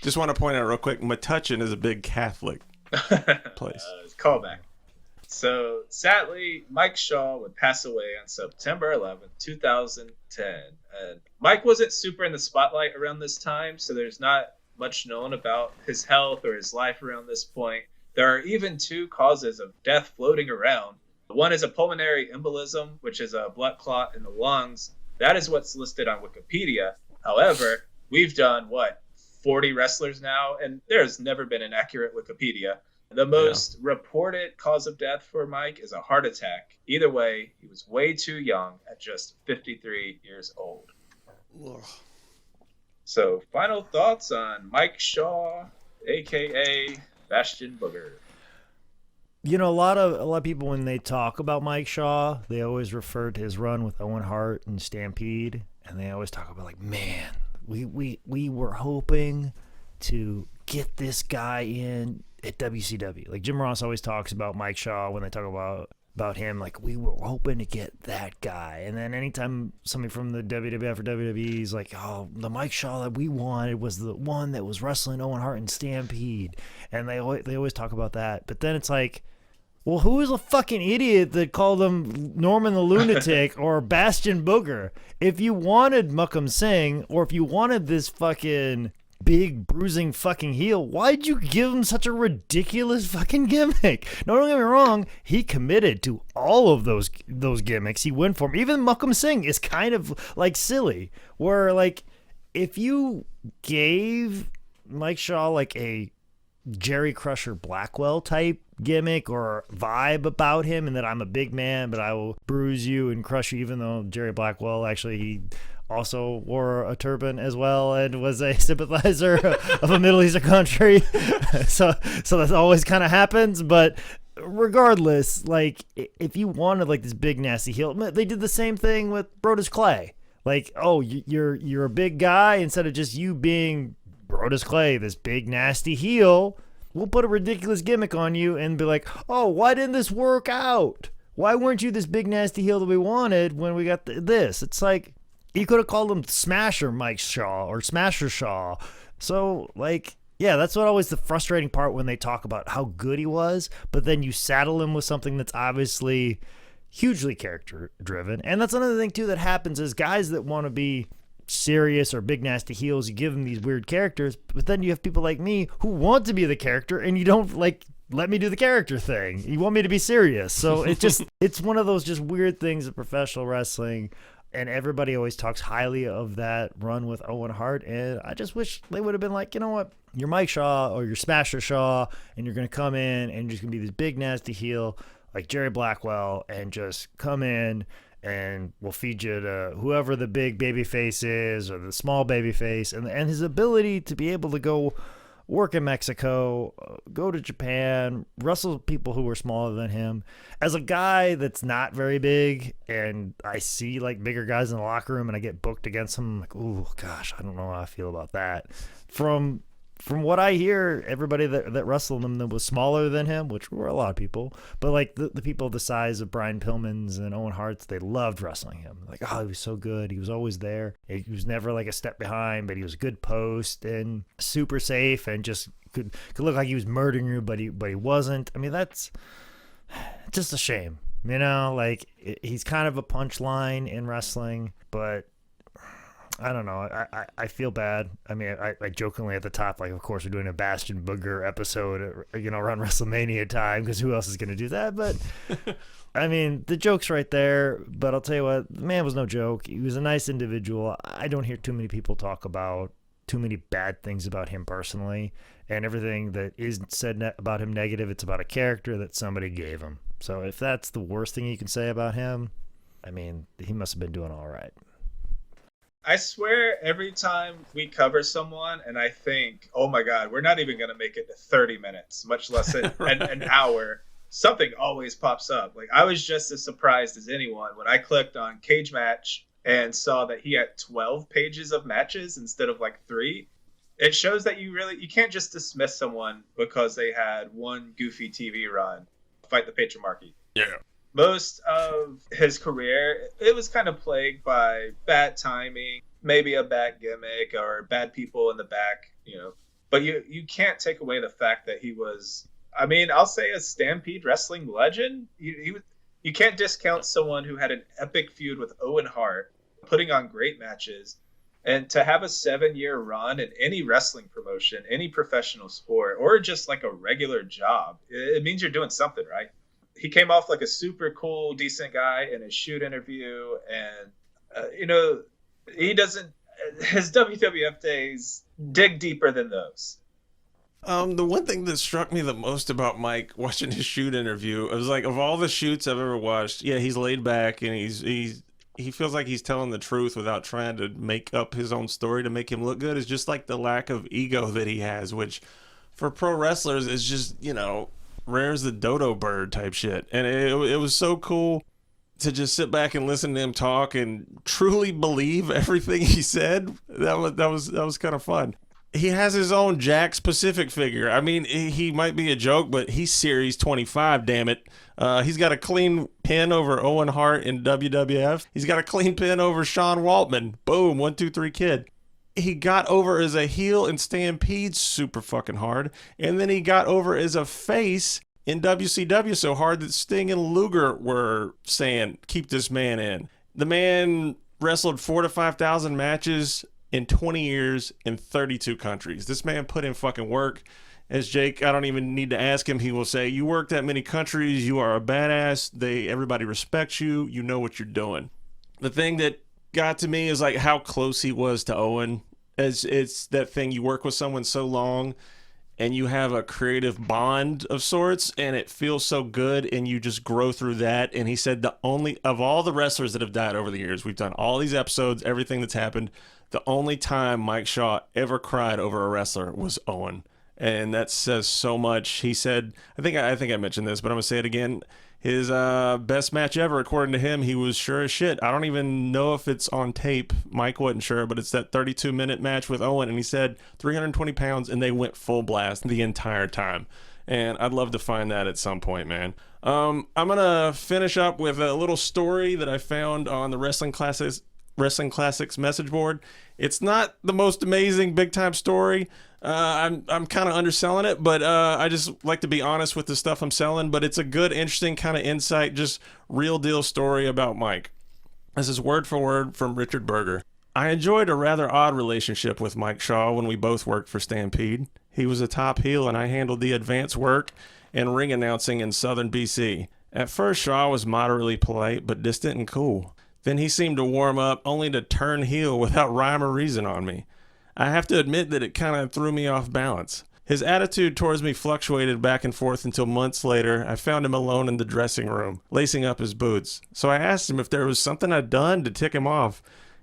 Just want to point out real quick, Metuchen is a big Catholic place. Callback. So sadly, Mike Shaw would pass away on September 11th, 2010. And Mike wasn't super in the spotlight around this time, so there's not much known about his health or his life around this point. There are even two causes of death floating around. One is a pulmonary embolism, which is a blood clot in the lungs. That is what's listed on Wikipedia. However, we've done, 40 wrestlers now, and there's never been an accurate Wikipedia. The most reported cause of death for Mike is a heart attack. Either way, he was way too young at just 53 years old. Ugh. So, final thoughts on Mike Shaw, a.k.a. Bastion Booger. You know, a lot of people, when they talk about Mike Shaw, they always refer to his run with Owen Hart and Stampede, and they always talk about, like, man, we were hoping to get this guy in at WCW. Like, Jim Ross always talks about Mike Shaw when they talk about him, like, we were hoping to get that guy. And then anytime somebody from the WWF or WWE is like, oh, the Mike Shaw that we wanted was the one that was wrestling Owen Hart and Stampede, and they always talk about that. But then it's like, well, who is a fucking idiot that called him Norman the Lunatic or Bastion Booger? If you wanted Muck'em Singh, or if you wanted this fucking big bruising fucking heel. Why'd you give him such a ridiculous fucking gimmick? No, don't get me wrong. He committed to all of those gimmicks. He went for them. Even Mukham Singh is kind of like silly. Where like if you gave Mike Shaw like a Jerry Crusher Blackwell type gimmick or vibe about him, and that I'm a big man, but I will bruise you and crush you, even though Jerry Blackwell actually he also wore a turban as well and was a sympathizer of a Middle Eastern country. so that always kind of happens. But regardless, like if you wanted like this big nasty heel, they did the same thing with Brodus Clay. Like, oh, you're a big guy, instead of just you being Brodus Clay, this big nasty heel, we'll put a ridiculous gimmick on you and be like, oh, why didn't this work out? Why weren't you this big nasty heel that we wanted when we got this? It's like, you could have called him Smasher Mike Shaw or Smasher Shaw. So, like, yeah, that's what always the frustrating part when they talk about how good he was, but then you saddle him with something that's obviously hugely character driven. And that's another thing, too, that happens is guys that want to be serious or big nasty heels, you give them these weird characters, but then you have people like me who want to be the character and you don't like let me do the character thing. You want me to be serious. So it's one of those just weird things of professional wrestling. And everybody always talks highly of that run with Owen Hart. And I just wish they would have been like, you know what? You're Mike Shaw or you're Smasher Shaw, and you're going to come in and you're just going to be this big, nasty heel like Jerry Blackwell and just come in and we'll feed you to whoever the big baby face is or the small baby face. And his ability to be able to go work in Mexico, go to Japan, wrestle people who were smaller than him. As a guy that's not very big, and I see like bigger guys in the locker room and I get booked against them, I'm like, ooh, gosh, I don't know how I feel about that. From what I hear, everybody that wrestled him that was smaller than him, which were a lot of people, but like the people the size of Brian Pillman's and Owen Hart's, they loved wrestling him. Like, oh, he was so good. He was always there. He was never like a step behind, but he was a good post and super safe and just could look like he was murdering you, but he wasn't. I mean, that's just a shame. You know, like he's kind of a punchline in wrestling, but I don't know. I feel bad. I mean, I jokingly at the top, like, of course, we're doing a Bastion Booger episode, you know, around WrestleMania time, because who else is going to do that? But, I mean, the joke's right there. But I'll tell you what, the man was no joke. He was a nice individual. I don't hear too many people talk about too many bad things about him personally. And everything that is said about him negative, it's about a character that somebody gave him. So if that's the worst thing you can say about him, I mean, he must have been doing all right. I swear every time we cover someone and I think, oh my God, we're not even going to make it to 30 minutes, much less an hour, something always pops up. Like, I was just as surprised as anyone when I clicked on Cage Match and saw that he had 12 pages of matches instead of like 3. It shows that you can't just dismiss someone because they had one goofy TV run, Fight the Patriarchy. Yeah. Most of his career, it was kind of plagued by bad timing, maybe a bad gimmick or bad people in the back, you know. But you can't take away the fact that he was, I mean, I'll say a Stampede Wrestling legend. You can't discount someone who had an epic feud with Owen Hart, putting on great matches, and to have a 7-year run in any wrestling promotion, any professional sport, or just like a regular job. It means you're doing something, right? He came off like a super cool, decent guy in his shoot interview. And, you know, his WWF days dig deeper than those. The one thing that struck me the most about Mike watching his shoot interview, it was like, of all the shoots I've ever watched, yeah, he's laid back and he feels like he's telling the truth without trying to make up his own story to make him look good. It's just like the lack of ego that he has, which for pro wrestlers is just, you know, rare as the dodo bird type shit. And it was so cool to just sit back and listen to him talk and truly believe everything he said. That was kind of fun. He has his own Jack Pacific figure. I mean, he might be a joke, but he's Series 25, damn it. He's got a clean pin over Owen Hart in WWF. He's got a clean pin over Sean Waltman. Boom, 1, 2, 3 kid. He got over as a heel in Stampede super fucking hard. And then he got over as a face in WCW so hard that Sting and Luger were saying, keep this man in. The man wrestled 4,000 to 5,000 matches in 20 years in 32 countries. This man put in fucking work. As Jake, I don't even need to ask him. He will say, you work that many countries. You are a badass. Everybody respects you. You know what you're doing. The thing that got to me is like how close he was to Owen. As it's that thing, you work with someone so long and you have a creative bond of sorts and it feels so good and you just grow through that. And he said the only of all the wrestlers that have died over the years, we've done all these episodes, everything that's happened, the only time Mike Shaw ever cried over a wrestler was Owen. And that says so much. He said, I think I mentioned this, but I'm going to say it again. His best match ever, according to him, he was sure as shit. I don't even know if it's on tape. Mike wasn't sure, but it's that 32-minute match with Owen. And he said 320 pounds, and they went full blast the entire time. And I'd love to find that at some point, man. I'm going to finish up with a little story that I found on the Wrestling Classics message board. It's not the most amazing big-time story. I'm kind of underselling it, but I just like to be honest with the stuff I'm selling. But it's a good, interesting kind of insight, just real deal story about Mike. This is word for word from Richard Berger. I enjoyed a rather odd relationship with Mike Shaw when we both worked for Stampede. He was a top heel and I handled the advance work and ring announcing in southern BC. At first, Shaw was moderately polite but distant and cool. Then he seemed to warm up only to turn heel without rhyme or reason on me. I have to admit that it kind of threw me off balance. His attitude towards me fluctuated back and forth until months later I found him alone in the dressing room, lacing up his boots. So I asked him if there was something I'd done to tick him off.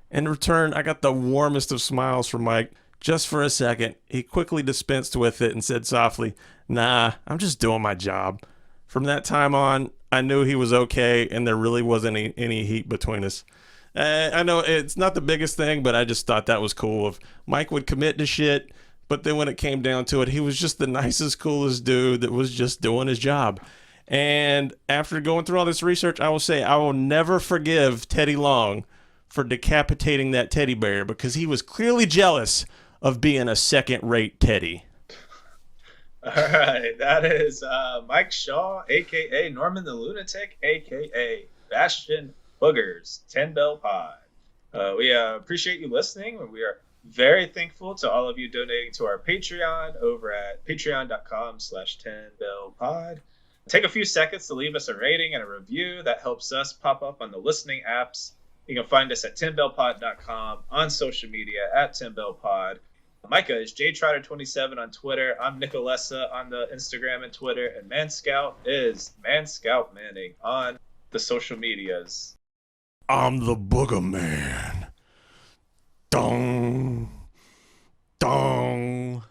In return, I got the warmest of smiles from Mike. Just for a second, he quickly dispensed with it and said softly, "Nah, I'm just doing my job." From that time on, I knew he was okay and there really wasn't any heat between us. I know it's not the biggest thing, but I just thought that was cool. If Mike would commit to shit, but then when it came down to it, he was just the nicest, coolest dude that was just doing his job. And after going through all this research, I will say I will never forgive Teddy Long for decapitating that teddy bear because he was clearly jealous of being a second-rate Teddy. All right, that is Mike Shaw, a.k.a. Norman the Lunatic, a.k.a. Bastion Booger's 10 Bell Pod. We appreciate you listening. We are very thankful to all of you donating to our Patreon over at patreon.com/10bellpod. Take a few seconds to leave us a rating and a review. That helps us pop up on the listening apps. You can find us at 10bellpod.com, on social media at 10bellpod. Micah is jtrotter27 on Twitter. I'm Nicolessa on the Instagram and Twitter. And Manscout is Manscout Manning on the social medias. I'm the Booger Man. Dong. Dong.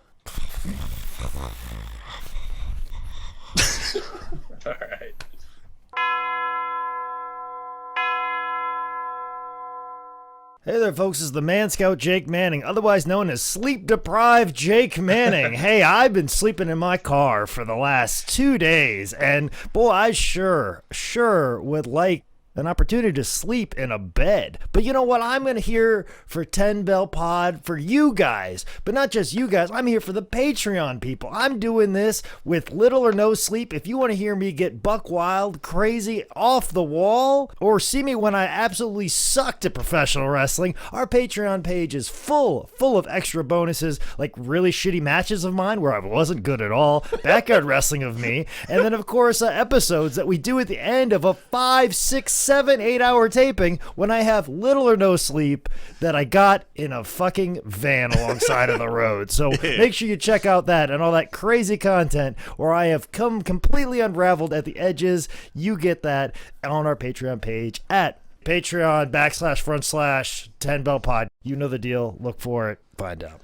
All right. Hey there, folks. It's the Man Scout Jake Manning, otherwise known as sleep-deprived Jake Manning. Hey, I've been sleeping in my car for the last 2 days, and boy, I sure would like an opportunity to sleep in a bed. But you know what? I'm going to here for 10 Bell Pod for you guys. But not just you guys. I'm here for the Patreon people. I'm doing this with little or no sleep. If you want to hear me get buck wild, crazy, off the wall, or see me when I absolutely sucked at professional wrestling, our Patreon page is full of extra bonuses, like really shitty matches of mine where I wasn't good at all, backyard wrestling of me, and then of course episodes that we do at the end of a 5, 6, 7, 8 hour taping when I have little or no sleep that I got in a fucking van alongside of the road. So make sure you check out that and all that crazy content where I have come completely unraveled at the edges. You get that on our Patreon page at Patreon // 10 Bell Pod. You know the deal. Look for it. Find out.